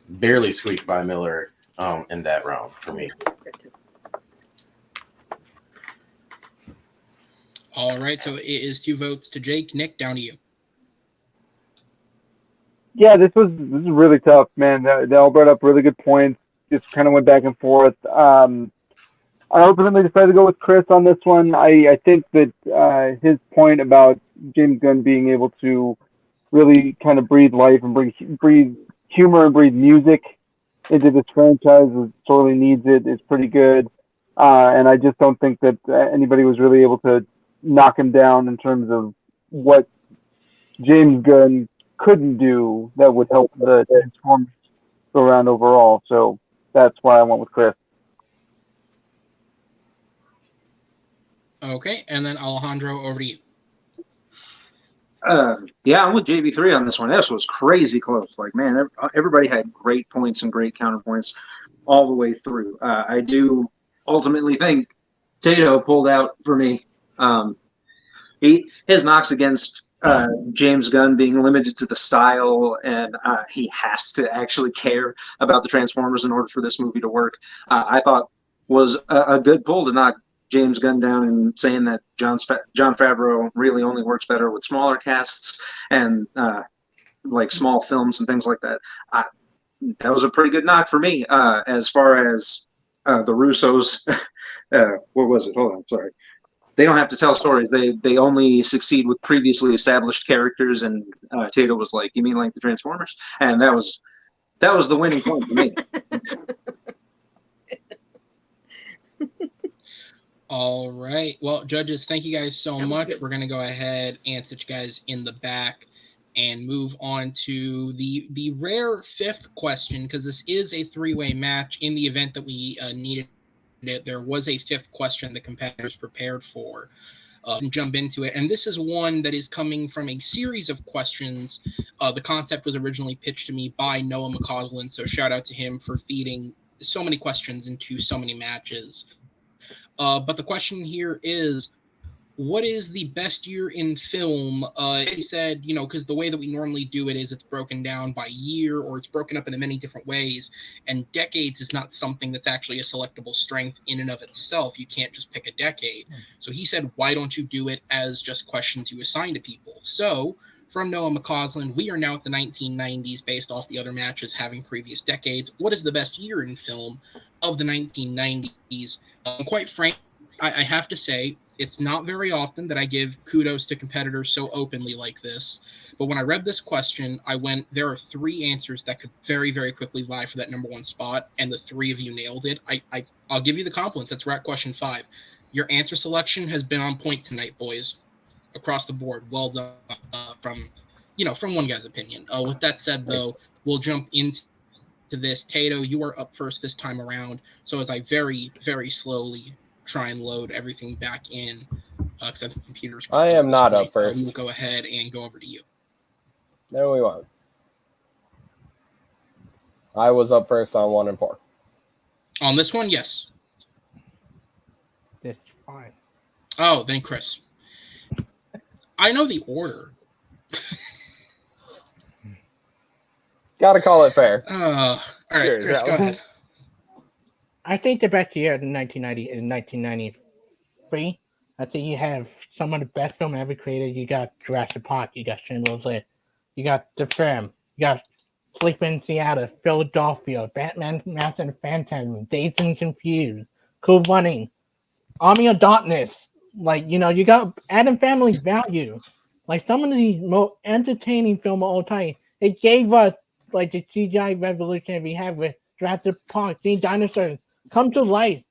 barely squeaked by Miller in that round for me. All right, so it is 2 votes to Jake. Nick, down to you. Yeah, this is really tough, man. They all brought up really good points. Just kind of went back and forth. I ultimately decided to go with Chris on this one. I think that his point about James Gunn being able to really kind of breathe life and breathe humor and breathe music into this franchise that sorely needs it is pretty good. And I just don't think that anybody was really able to knock him down in terms of what James Gunn couldn't do that would help the Transformers go around overall. So that's why I went with Chris. Okay, and then Alejandro, over to you. I'm with JB3 on this one. This was crazy close. Like, man, everybody had great points and great counterpoints all the way through. I do ultimately think Tato pulled out for me. His knocks against James Gunn being limited to the style, and he has to actually care about the Transformers in order for this movie to work. I thought was a good pull to knock James Gunn down and saying that Jon Favreau really only works better with smaller casts and like small films and things like that. That was a pretty good knock for me. As far as the Russos, what was it? Hold on, sorry. They don't have to tell stories. They only succeed with previously established characters. And Tato was like, "You mean like the Transformers?" And that was the winning point for me. All right. Well, judges, thank you guys so much. Good. We're going to go ahead and sit you guys in the back and move on to the rare 5th question, because this is a 3-way match. In the event that we needed it, there was a 5th question the competitors prepared for. And jump into it. And this is one that is coming from a series of questions. The concept was originally pitched to me by Noah McCausland, so shout out to him for feeding so many questions into so many matches. But the question here is, what is the best year in film? He said, because the way that we normally do it is it's broken down by year, or it's broken up into many different ways. And decades is not something that's actually a selectable strength in and of itself. You can't just pick a decade. So he said, why don't you do it as just questions you assign to people? So from Noah McCausland, we are now at the 1990s based off the other matches having previous decades. What is the best year in film of the 1990s? Quite frankly, I have to say, it's not very often that I give kudos to competitors so openly like this. But when I read this question, there are 3 answers that could very, very quickly vie for that number 1 spot, and the 3 of you nailed it. I'll give you the compliments. That's at question 5. Your answer selection has been on point tonight, boys, across the board. Well done from one guy's opinion. With that said, though, we'll jump into to this. Tato, you are up first this time around. So as I very, very slowly try and load everything back in, because the computer's. I am not up first. We will go ahead and go over to you. No, we won't. I was up first on 1 and 4. On this one, yes. That's fine. Oh, then Chris. I know the order. Gotta call it fair. All right, Chris, go ahead. I think the best year in 1990 is 1993. I think you have some of the best film ever created. You got Jurassic Park, you got Schindler's List, you got The Firm, you got Sleeping in Seattle, Philadelphia, Batman, Master and Phantasm, Dazed and Confused, Cool Running, Army of Darkness. Like, you know, you got Adam Family Value. Like, some of the most entertaining film of all time. It gave us, like, the CGI revolution we have with Jurassic Park, seeing dinosaurs come to life.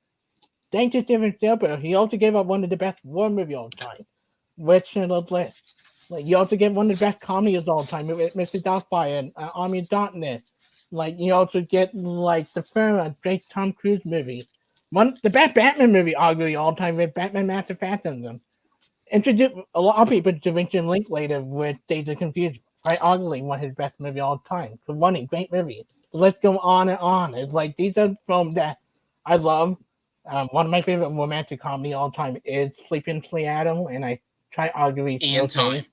Thanks to Steven Spielberg, he also gave us one of the best war movies of all time, with Schindler's List. Like, you also get one of the best comedies of all time with Mr. Doubtfire and Army of Darkness. Like, you also get, like, The Firm, a great Tom Cruise movie. The best Batman movie, arguably, all time with Batman Master Phantasm. Introduced a lot of people to Vincent Linklater with Dazed and Confused. Quite arguably one of his best movie all time. The Running, great movie. So let's go on and on. It's like, these are films that I love. One of my favorite romantic comedy all time is Sleeping in Seattle, and I try arguably. And time.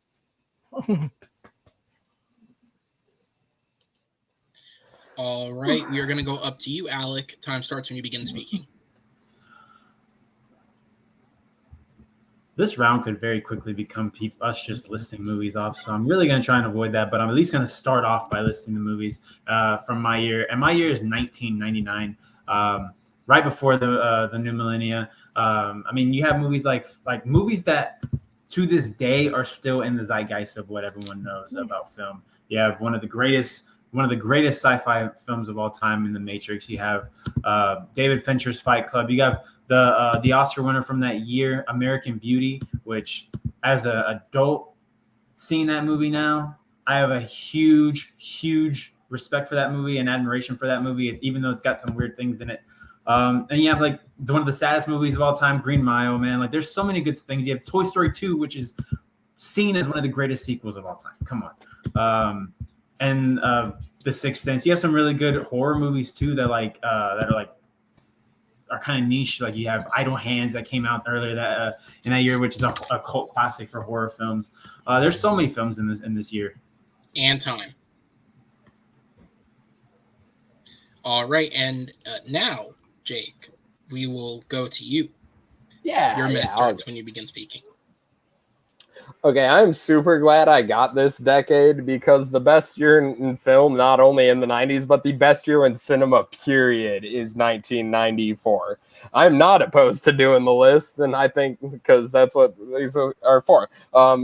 All right, we are going to go up to you, Alec. Time starts when you begin speaking. This round could very quickly become us just listing movies off, so I'm really going to try and avoid that, but I'm at least going to start off by listing the movies from my year, and my year is 1999, right before the new millennia. I mean, you have movies like movies that to this day are still in the zeitgeist of what everyone knows about film. You have one of the greatest sci-fi films of all time in The Matrix. You have David Fincher's Fight Club. You have the Oscar winner from that year, American Beauty, which as an adult seeing that movie now, I have a huge, huge respect for that movie and admiration for that movie, even though it's got some weird things in it. And you have like one of the saddest movies of all time, Green Mile, man. Like, there's so many good things. You have Toy Story 2, which is seen as one of the greatest sequels of all time. Come on. And The Sixth Sense. You have some really good horror movies too that are kind of niche. Like, you have Idle Hands that came out earlier in that year, which is a cult classic for horror films. There's so many films in this year. And time. All right, and now, Jake, we will go to you. Yeah. Your minute starts when you begin speaking. Okay, I'm super glad I got this decade because the best year in film, not only in the 90s, but the best year in cinema, period, is 1994. I'm not opposed to doing the list, and I think because that's what these are for.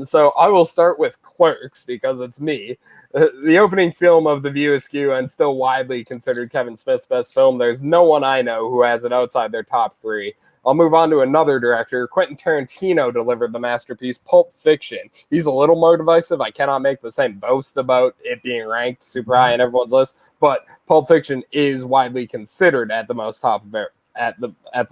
So I will start with Clerks because it's me. The opening film of The View Askew and still widely considered Kevin Smith's best film. There's no one I know who has it outside their top 3. I'll move on to another director. Quentin Tarantino delivered the masterpiece Pulp Fiction. He's a little more divisive. I cannot make the same boast about it being ranked super high in everyone's list, but Pulp Fiction is widely considered at the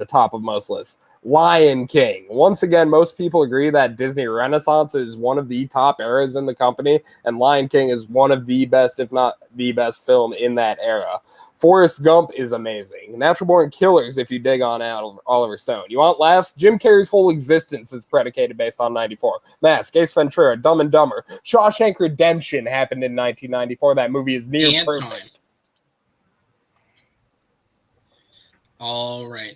top of most lists. Lion King. Once again, most people agree that Disney Renaissance is one of the top eras in the company, and Lion King is one of the best, if not the best film in that era. Forrest Gump is amazing. Natural Born Killers, if you dig on Oliver Stone. You want laughs? Jim Carrey's whole existence is predicated based on 94. Mask, Ace Ventura, Dumb and Dumber. Shawshank Redemption happened in 1994. That movie is near perfect. Time. All right.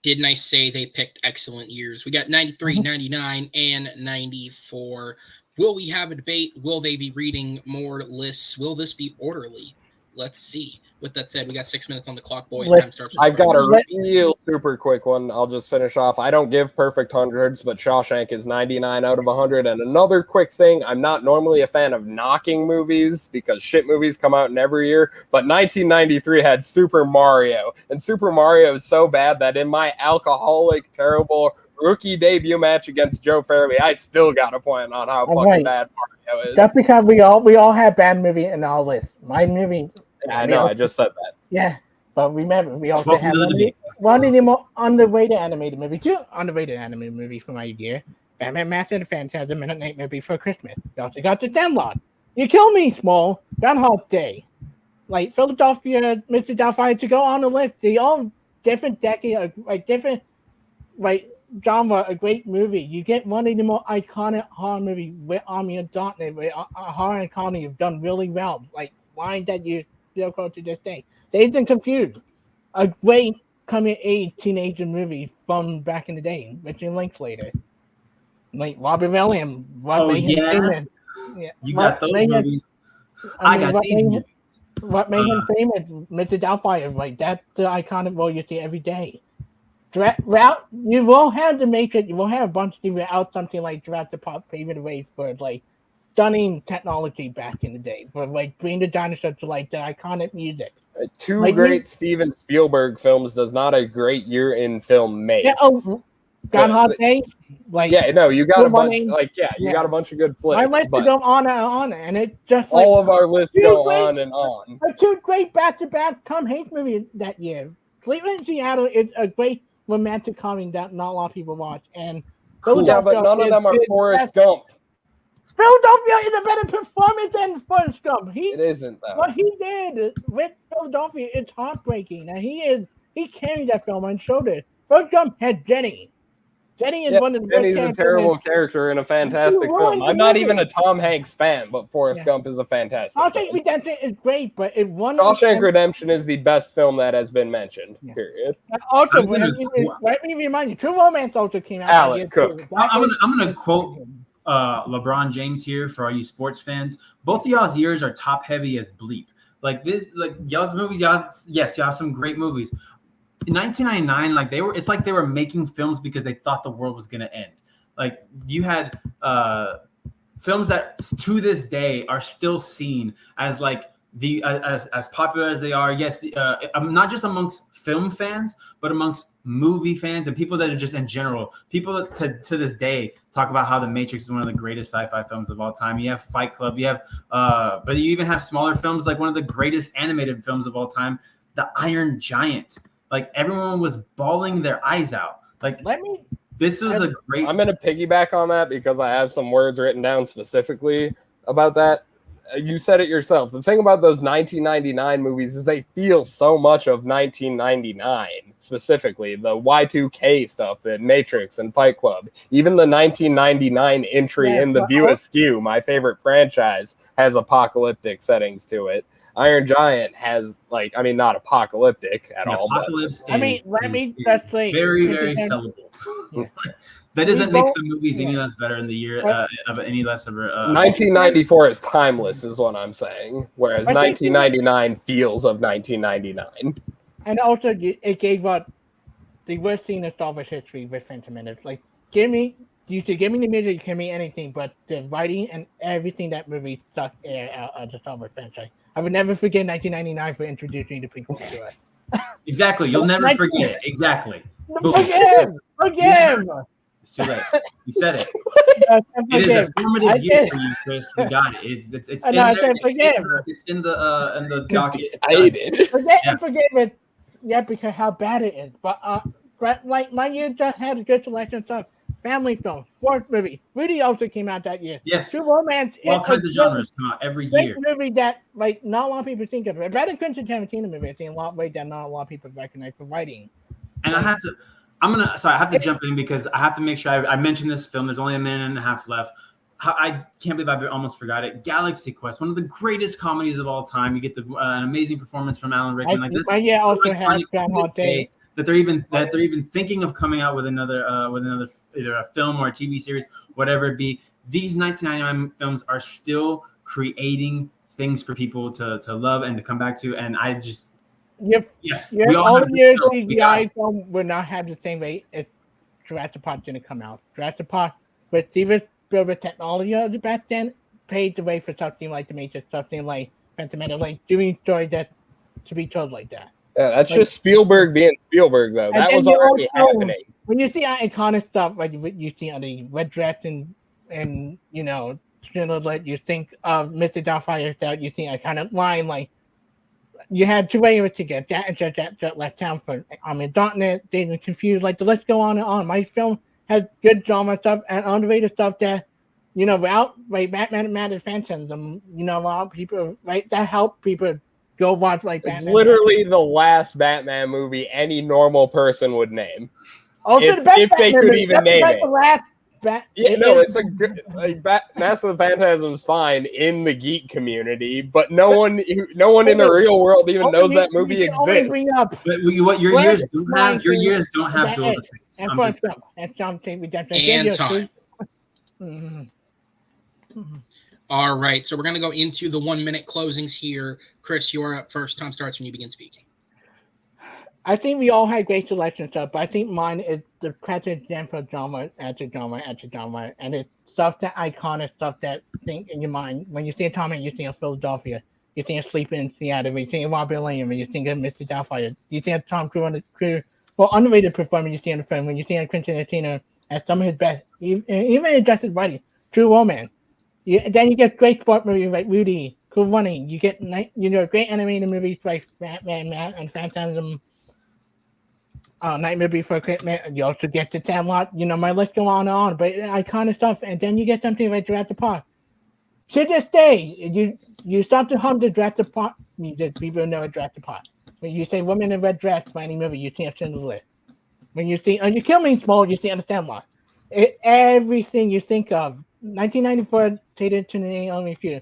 Didn't I say they picked excellent years? We got 93, 99, and 94. Will we have a debate? Will they be reading more lists? Will this be orderly? Let's see. With that said, we got 6 minutes on the clock, boys. Time starts. I've got a real super quick one. I'll just finish off. I don't give perfect hundreds, but Shawshank is 99 out of 100. And another quick thing, I'm not normally a fan of knocking movies because shit movies come out in every year, but 1993 had Super Mario. And Super Mario is so bad that in my alcoholic, terrible rookie debut match against Joe Fairley, I still got a point on how fucking bad Mario is. That's because we all have bad movie in our list. My movie Yeah, I know. I just said that. Yeah, but remember, we also Welcome have to the debate. one of the more underrated animated movie, two underrated animated movie for my year. Batman Master and the Phantasm and A Nightmare Before Christmas. You also got The Sandlot. You Kill Me, Small, Groundhog Day. Like Philadelphia, Mr. Doubtfire, to go on the list. They all different decade, like different, like genre, a great movie. You get one of the more iconic horror movies with Army of Darkness, with horror and comedy have done really well. Like lines that you still quote to this day. Dazed and Confused, a great coming age teenager movie from back in the day. Richard Linklater, like Robert Williams, what made him famous. Yeah, You got those movies. I got these movies. What made him famous, Mr. Doubtfire, like that's the iconic role you see every day. You will have the Matrix. You will have a bunch of without something like Jurassic Park paving the way for like stunning technology back in the day, for like bring the dinosaurs to like the iconic music. Two like, great Steven Spielberg films does not a great year in film make. Yeah, Groundhog Day. Like you got a bunch. You got a bunch of good flicks. My list go on, and it just like, all of our lists go on and on. Two great back-to-back Tom Hanks movies that year. Cleveland in Seattle is a great romantic comedy that not a lot of people watch, and but none of them are Forrest Gump. Philadelphia is a better performance than Forrest Gump. It isn't though. What he did with Philadelphia is heartbreaking, and he carried that film on his shoulders. Forrest Gump had Jenny. Jenny is one of the Jenny's a terrible character in a fantastic film. I'm not even a Tom Hanks fan, but Forrest Gump is a fantastic film. Shawshank Redemption is great, but it won. Shawshank Redemption is the best film that has been mentioned. Period. Also, let me remind you, True Romance also came out. Alec Cook. I'm gonna quote LeBron James here for all you sports fans. Both of y'all's years are top heavy as bleep. Like this, like y'all's movies, y'all have some great movies. In 1999, it's like they were making films because they thought the world was gonna end. Like you had films that to this day are still seen as like as popular as they are. Yes, not just amongst film fans, but amongst movie fans and people that are just in general. People to this day talk about how The Matrix is one of the greatest sci-fi films of all time. You have Fight Club. You have, but you even have smaller films like one of the greatest animated films of all time, The Iron Giant. Like everyone was bawling their eyes out. Like this was a great. I'm gonna piggyback on that because I have some words written down specifically about that. You said it yourself. The thing about those 1999 movies is they feel so much of 1999, specifically the Y2K stuff, the Matrix and Fight Club. Even the 1999 entry in The View Askew, my favorite franchise, has apocalyptic settings to it. Iron Giant has not apocalyptic at all. Apocalypse. That's very, very sellable. That doesn't make the movies any less better in the year of any less of 1994 is timeless, is what I'm saying. Whereas 1999 feels of 1999. And also, it gave up the worst scene in Star Wars history with Phantom Menace. Like, give me the music, give me anything, but the writing and everything that movie sucked air out of the Star Wars franchise. I would never forget 1999 for introducing the prequel to it. Exactly, you'll never forget it. Exactly. Forgive. It's too late. You said it. It is a formative year for you, Chris. We got it. It's in there. It's in the docket. Forgive it. Yeah, because how bad it is. But like my year just had a good selection of stuff. Family film, sports movie. Rudy also came out that year. Yes. True Romance. All kinds of genres come out every year. Movie that like not a lot of people think of. Better Quentin Tarantino movie. I think a lot of way that not a lot of people recognize for writing. And I have to jump in because I have to make sure I mention this film. There's only a minute and a half left. I can't believe I almost forgot it. Galaxy Quest, one of the greatest comedies of all time. You get an amazing performance from Alan Rickman. That they're even thinking of coming out with another either a film or a TV series, whatever it be. These 1999 films are still creating things for people to love and to come back to. And I just we all have CGI film would not have the same rate if Jurassic Park didn't come out. Jurassic Park with Steven Spielberg technology back then paved the way for something like The Matrix, something like Phantom Menace, like doing stories that to be told like that. Yeah, that's just Spielberg being Spielberg, though. That was already happening. When you see iconic stuff, like you see on the red dress and you think of Mr. Doubtfire, that you see a kind of line like you had two ways to get that left town for. I mean, Darknet, they were confused. Like the list go on and on. My film has good drama stuff and underrated stuff that, without Batman Matters fansism, a lot of people that help people go watch It's Batman. literally the last Batman movie any normal person would name. Also, If they could even name it. The last it's a good Mask of the Phantasm's fine in the geek community, but no one in the real world even knows that movie exists. But what your years don't have, Duel of the Fates. And John and time. All right, so we're going to go into the 1 minute closings here. Chris, you are up first. Time starts when you begin speaking. I think we all had great selection stuff, but I think mine is the classic example of drama after drama after drama, and it's stuff that iconic stuff that think in your mind. When you see a Tommy, you think of Philadelphia. You think of Sleeping in Seattle. You think of Robert Williams. When you think of Mr. Doubtfire. You think of Tom Cruise on the crew. Well, underrated performance you see in the film. When you think of Quentin Tarantino as some of his best, even in Justice Writing, True Romance. Then you get great sport movies like Rudy, Cool Running. You get great animated movies like Batman and Phantasm. Nightmare Before Christmas. You also get the Sandlot. My list go on and on, but iconic stuff. And then you get something like Jurassic Park. To this day, you start to hum the Jurassic Park music. People know Jurassic Park. When you say "Woman in Red Dress" for any movie, you see a Schindler's List. When you see "You Kill Me Small," you see on the Sandlot. Everything you think of. 1994, Tated to the only few.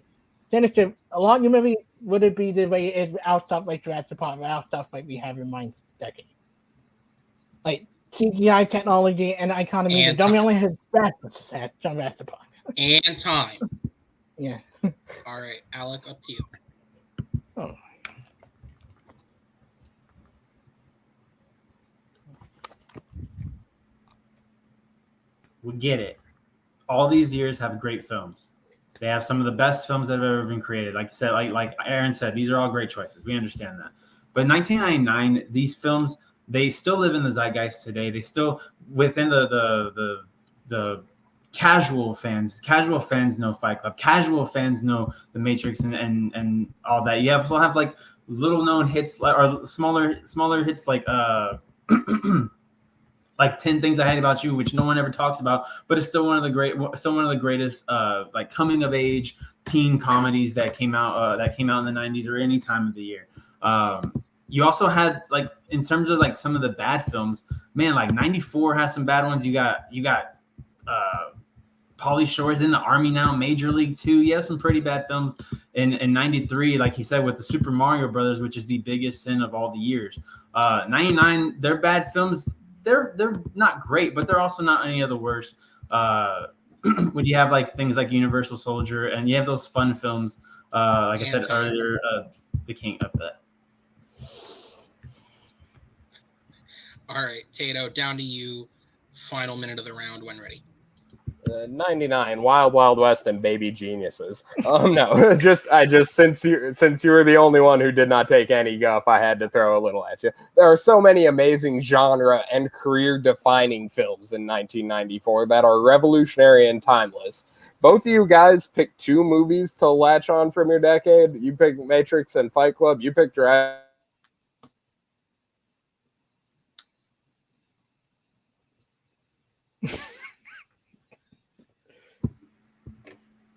Then it's a lot of your movie would it be the way it is without stuff like Jurassic Park, without stuff like we have in mind decade. Like CGI technology and iconic music. Don't only have best Jurassic Park. And time. Yeah. All right, Alec, up to you. Oh. We get it. All these years have great films. They have some of the best films that have ever been created. Like I said, like Aaron said, these are all great choices. We understand that. But 1999, these films, they still live in the zeitgeist today. They still within the casual fans know Fight Club. Casual fans know The Matrix and all that. You also have like little known hits or smaller hits like like 10 Things I Hate About You, which no one ever talks about, but it's still one of the greatest like coming of age teen comedies that came out in the 90s or any time of the year. You also had like in terms of like some of the bad films, man, like 94 has some bad ones. You got Pauly Shore's in the Army now, Major League 2. You have some pretty bad films in 93, like he said, with the Super Mario Brothers, which is the biggest sin of all the years. 99, they're bad films. They're not great, but they're also not any of the worst. When you have like things like Universal Soldier, and you have those fun films, like I said earlier, The King of that. All right, Tato, down to you. Final minute of the round when ready. 99, Wild Wild West and Baby Geniuses. No, just since you were the only one who did not take any guff, I had to throw a little at you. There are so many amazing genre and career-defining films in 1994 that are revolutionary and timeless. Both of you guys picked two movies to latch on from your decade. You picked Matrix and Fight Club. You picked Jurassic.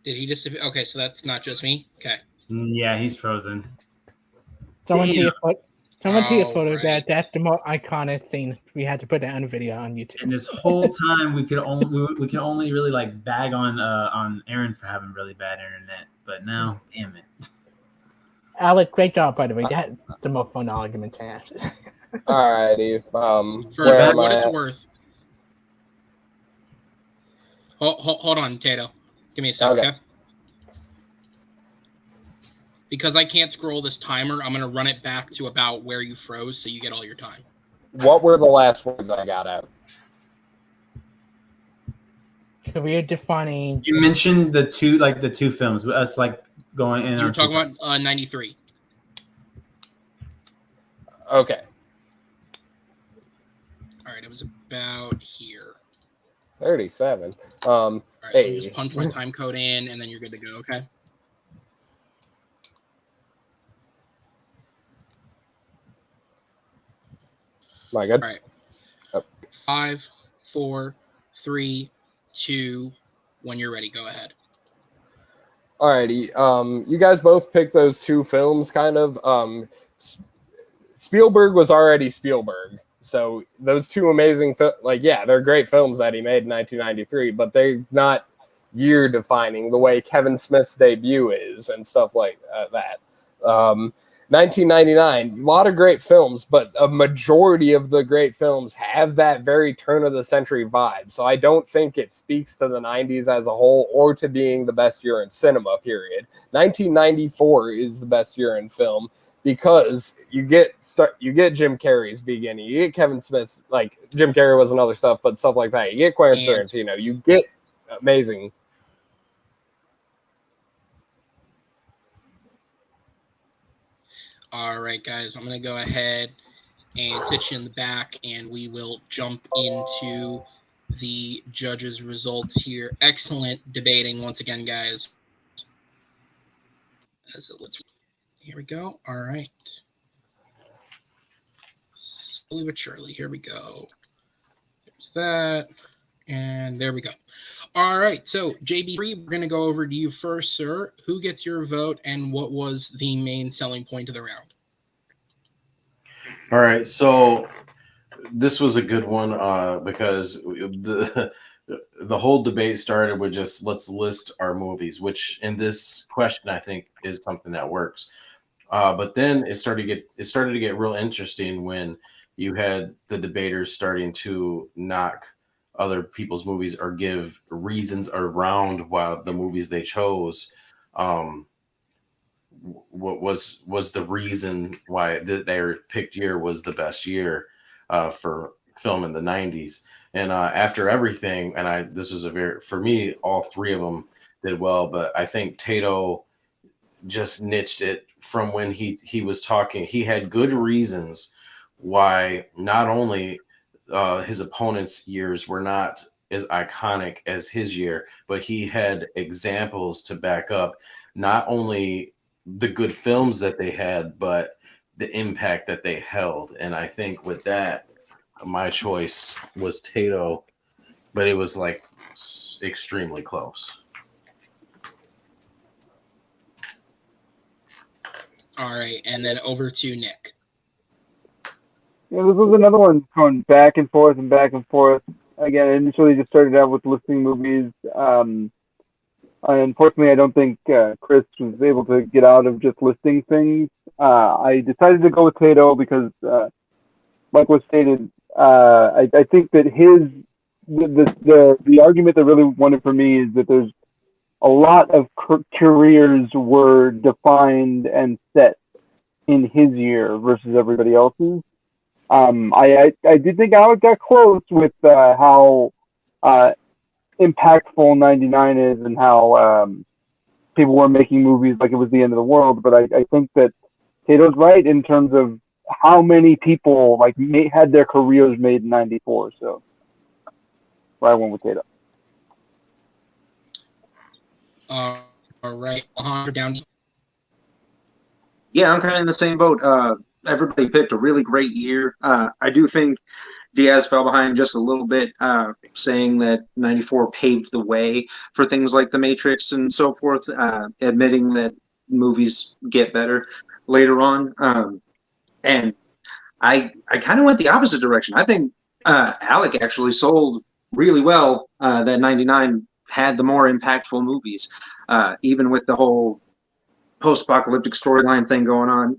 Did he just? Okay, so that's not just me. Okay. Yeah, he's frozen. Someone see a photo right. that. That's the most iconic thing. We had to put that on a video on YouTube. And this whole time, we could only really like bag on Aaron for having really bad internet. But now, damn it. Alec, great job, by the way. That's the most fun argument to ask. All righty. For what it's worth. Hold on, Tato. Give me a second, okay? Because I can't scroll this timer, I'm going to run it back to about where you froze so you get all your time. What were the last words I got out? Career defining. You mentioned the two films with us like going in. You were talking about 93. Okay. All right, it was about here. 37. All right, hey. Just punch my time code in, and then you're good to go, okay? My good. All right. Oh. 5, 4, 3, 2. When you're ready, go ahead. Alrighty. You guys both picked those two films, kind of. Spielberg was already Spielberg, so those two amazing, they're great films that he made in 1993, but they're not year defining the way Kevin Smith's debut is and stuff like that. 1999, a lot of great films, but a majority of the great films have that very turn of the century vibe. So I don't think it speaks to the 90s as a whole or to being the best year in cinema, period. 1994 is the best year in film because you get Jim Carrey's beginning, you get Kevin Smith's, like Jim Carrey was another stuff, but stuff like that. You get Quentin Tarantino, you get amazing. All right, guys, I'm going to go ahead and sit you in the back, and we will jump into the judges' results here. Excellent debating once again, guys. Here we go. All right. Slowly but surely. Here we go. There's that. And there we go. All right. So, JB3, we're going to go over to you first, sir. Who gets your vote, and what was the main selling point of the round? All right. So, this was a good one because the whole debate started with just let's list our movies, which in this question I think is something that works. But then it started to get real interesting when you had the debaters starting to knock other people's movies or give reasons around why the movies they chose. What was the reason why their picked year was the best year for film in the 90s? And after everything, and this was for me, all three of them did well, but I think Tato just niched it from when he was talking. He had good reasons why not only his opponent's years were not as iconic as his year, but he had examples to back up not only the good films that they had, but the impact that they held. And I think with that, my choice was Tato, but it was like extremely close. All right, and then over to Nick. Yeah, this was another one going back and forth and back and forth. Again, I initially just started out with listing movies. Unfortunately, I don't think Chris was able to get out of just listing things. I decided to go with Tato because, like was stated, I think that the argument that really won it for me is that there's a lot of careers were defined and set in his year versus everybody else's. I did think Alec got close with how impactful 99 is and how people were making movies like it was the end of the world. But I think that Tato's right in terms of how many people had their careers made in 94. So I went with Tato. All right, Alejandro Downey. Yeah, I'm kind of in the same boat. Everybody picked a really great year. I do think Diaz fell behind just a little bit, saying that 94 paved the way for things like The Matrix and so forth, admitting that movies get better later on. And I kind of went the opposite direction. I think Alec actually sold really well that 99 had the more impactful movies, even with the whole post-apocalyptic storyline thing going on.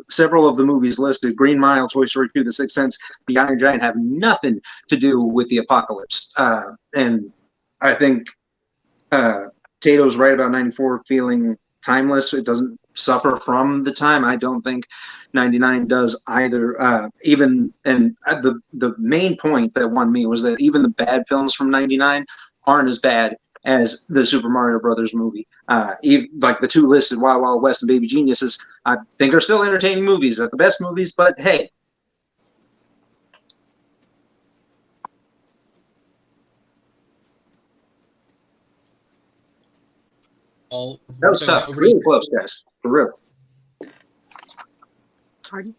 Several of the movies listed, Green Mile, Toy Story 2, The Sixth Sense, The Iron Giant, have nothing to do with the apocalypse. And I think Tato's right about 94 feeling timeless. It doesn't suffer from the time. I don't think 99 does either. The main point that won me was that even the bad films from 99 aren't as bad as the Super Mario Brothers movie. Like the two listed, Wild Wild West and Baby Geniuses, I think are still entertaining movies, not the best movies, but hey. That was tough. Really close, guys. For real. Pardon?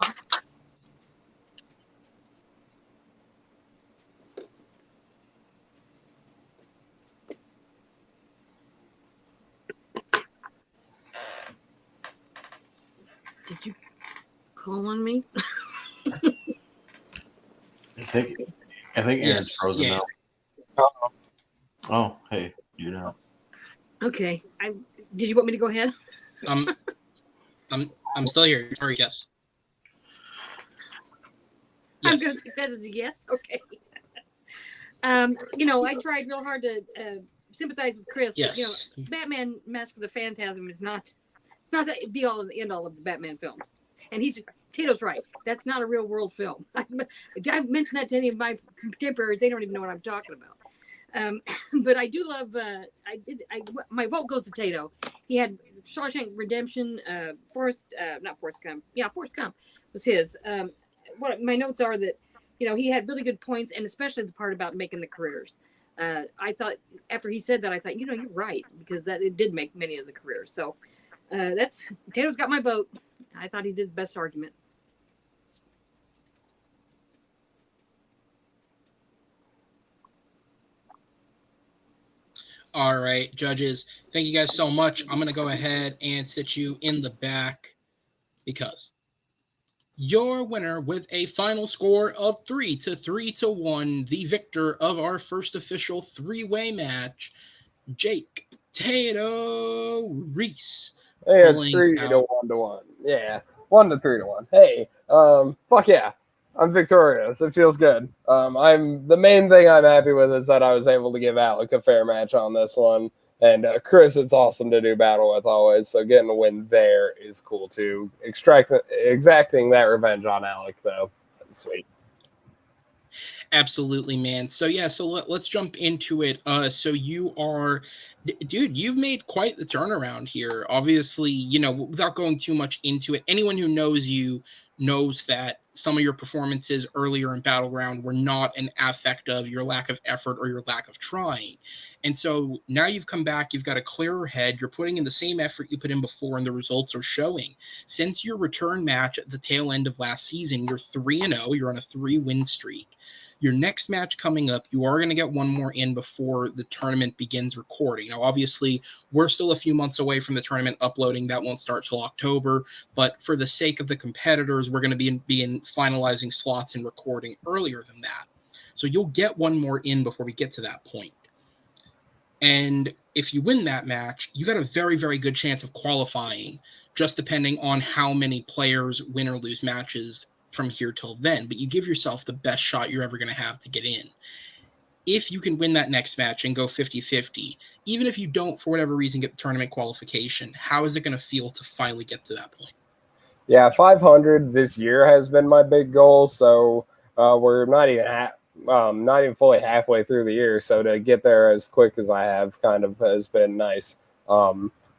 Did you call on me? I think Aaron's Yes, frozen yeah. now. Oh, hey, you know. Okay. Did you want me to go ahead? I'm still here. Sorry, yes. I'm going to take that as a yes. Okay. I tried real hard to sympathize with Chris, Yes. but Batman: Mask of the Phantasm is not the be all and end all of the Batman film. And Tato's right. That's not a real world film. If I mention that to any of my contemporaries, they don't even know what I'm talking about. But I do love. My vote goes to Tato. He had Shawshank Redemption. Forrest Gump. Yeah, Forrest Gump was his. What my notes are that he had really good points, and especially the part about making the careers. I thought after he said that, I thought you're right, because that it did make many of the careers. So that's Tato's got my vote. I thought he did the best argument. All right, judges. Thank you guys so much. I'm going to go ahead and sit you in the back because your winner with a final score of 3-1, the victor of our first official three-way match, Jake Tato Riese. Hey, it's 3-1. Yeah, 1 to 3-1. Hey, fuck yeah, I'm victorious. It feels good. The main thing I'm happy with is that I was able to give Alec a fair match on this one, and Chris, it's awesome to do battle with always. So getting a win there is cool too. Exacting that revenge on Alec though, that's sweet. Absolutely, man. So yeah, let's jump into it. So you are, dude, you've made quite the turnaround here. Obviously, without going too much into it, anyone who knows you knows that some of your performances earlier in Battleground were not an affect of your lack of effort or your lack of trying. And so now you've come back, you've got a clearer head, you're putting in the same effort you put in before, and the results are showing. Since your return match at the tail end of last season, you're 3-0, you're on a 3-win streak. Your next match coming up, you are going to get one more in before the tournament begins recording. Now, obviously, we're still a few months away from the tournament uploading. That won't start till October. But for the sake of the competitors, we're going to be finalizing slots and recording earlier than that. So you'll get one more in before we get to that point. And if you win that match, you got a very, very good chance of qualifying, just depending on how many players win or lose matches from here till then, but you give yourself the best shot you're ever going to have to get in. If you can win that next match and go 50-50, even if you don't, for whatever reason, get the tournament qualification, how is it going to feel to finally get to that point? Yeah, 500 this year has been my big goal, so we're not even fully halfway through the year, so to get there as quick as I have kind of has been nice.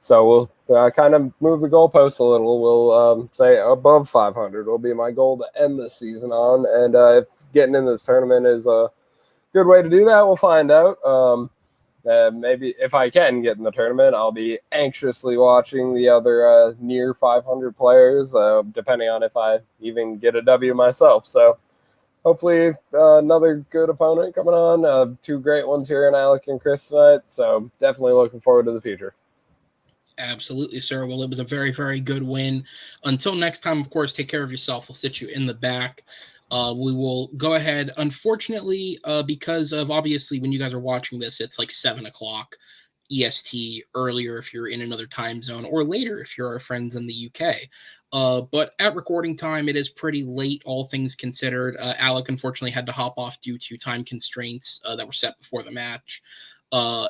So we'll kind of move the goalposts a little. We'll say above 500 will be my goal to end this season on. And if getting in this tournament is a good way to do that, we'll find out. Maybe if I can get in the tournament, I'll be anxiously watching the other near 500 players, depending on if I even get a W myself. So hopefully another good opponent coming on. Two great ones here in Alec and Chris tonight. So definitely looking forward to the future. Absolutely, sir. Well, it was a very, very good win. Until next time, of course, take care of yourself. We'll sit you in the back. We will go ahead. Unfortunately, because of obviously when you guys are watching this, it's like 7 o'clock EST earlier if you're in another time zone, or later if you're our friends in the UK. But at recording time, it is pretty late, all things considered. Alec unfortunately had to hop off due to time constraints that were set before the match.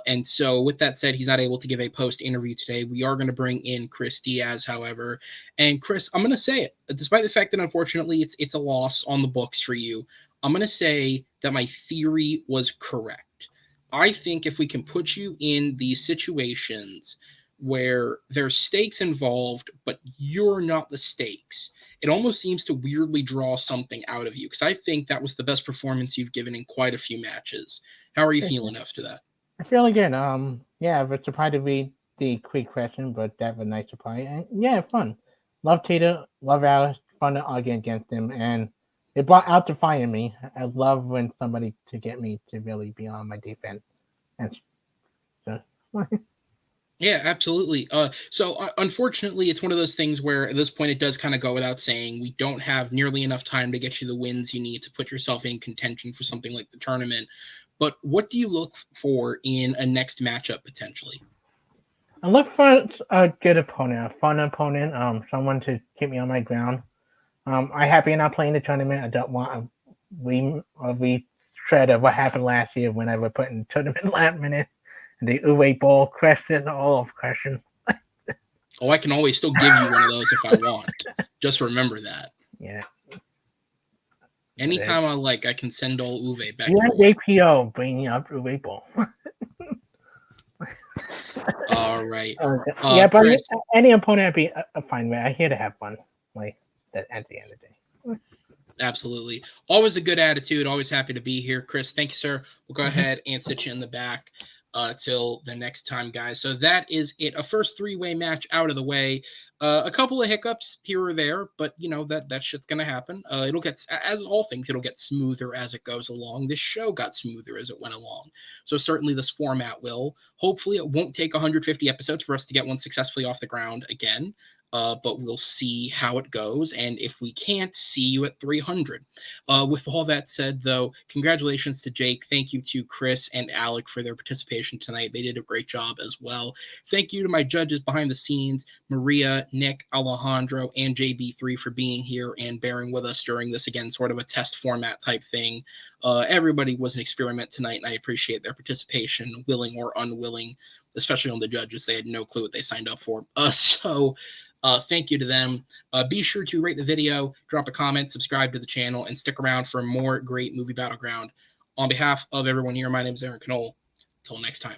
And so with that said, he's not able to give a post interview today. We are going to bring in Chris Diaz, however. And Chris, I'm going to say it, despite the fact that unfortunately it's a loss on the books for you, I'm going to say that my theory was correct. I think if we can put you in these situations where there's stakes involved, but you're not the stakes, it almost seems to weirdly draw something out of you, because I think that was the best performance you've given in quite a few matches. How are you feeling after that? I'm feeling good. Yeah, but surprised to read the quick question, but that was a nice surprise. And yeah, fun. Love Tato, love Alice, fun to argue against him, and it brought out the fire in me. I love when somebody to get me to really be on my defense. And so, Yeah, absolutely. So unfortunately, it's one of those things where at this point it does kind of go without saying we don't have nearly enough time to get you the wins you need to put yourself in contention for something like the tournament. But what do you look for in a next matchup potentially? I look for a good opponent, a fun opponent, someone to keep me on my ground. I happy not playing the tournament. I don't want a retread of what happened last year when I was put in tournament last minute. The Uwe Bowl question, all of question. Oh, I can always still give you one of those if I want. Just remember that. Yeah. Anytime I like, I can send old Uwe back. Yeah, APO bringing up Uwe Bowl. All right. Yeah, but Chris, any opponent I'd be fine with. I'm here to have fun, like that at the end of the day. Absolutely. Always a good attitude. Always happy to be here. Chris, thank you, sir. We'll go ahead and sit you in the back till the next time, guys. So that is it. A first three-way match out of the way. A couple of hiccups here or there, but you know that shit's gonna happen. It'll get, as all things, it'll get smoother as it goes along. This show got smoother as it went along. So certainly this format will. Hopefully it won't take 150 episodes for us to get one successfully off the ground again. But we'll see how it goes. And if we can't, see you at 300. With all that said, though, congratulations to Jake. Thank you to Chris and Alec for their participation tonight. They did a great job as well. Thank you to my judges behind the scenes, Maria, Nick, Alejandro, and JB3 for being here and bearing with us during this, again, sort of a test format type thing. Everybody was an experiment tonight, and I appreciate their participation, willing or unwilling, especially on the judges. They had no clue what they signed up for. Thank you to them. Be sure to rate the video, drop a comment, subscribe to the channel, and stick around for more great Movie Battleground. On behalf of everyone here, my name is Aaron Knoll. Until next time.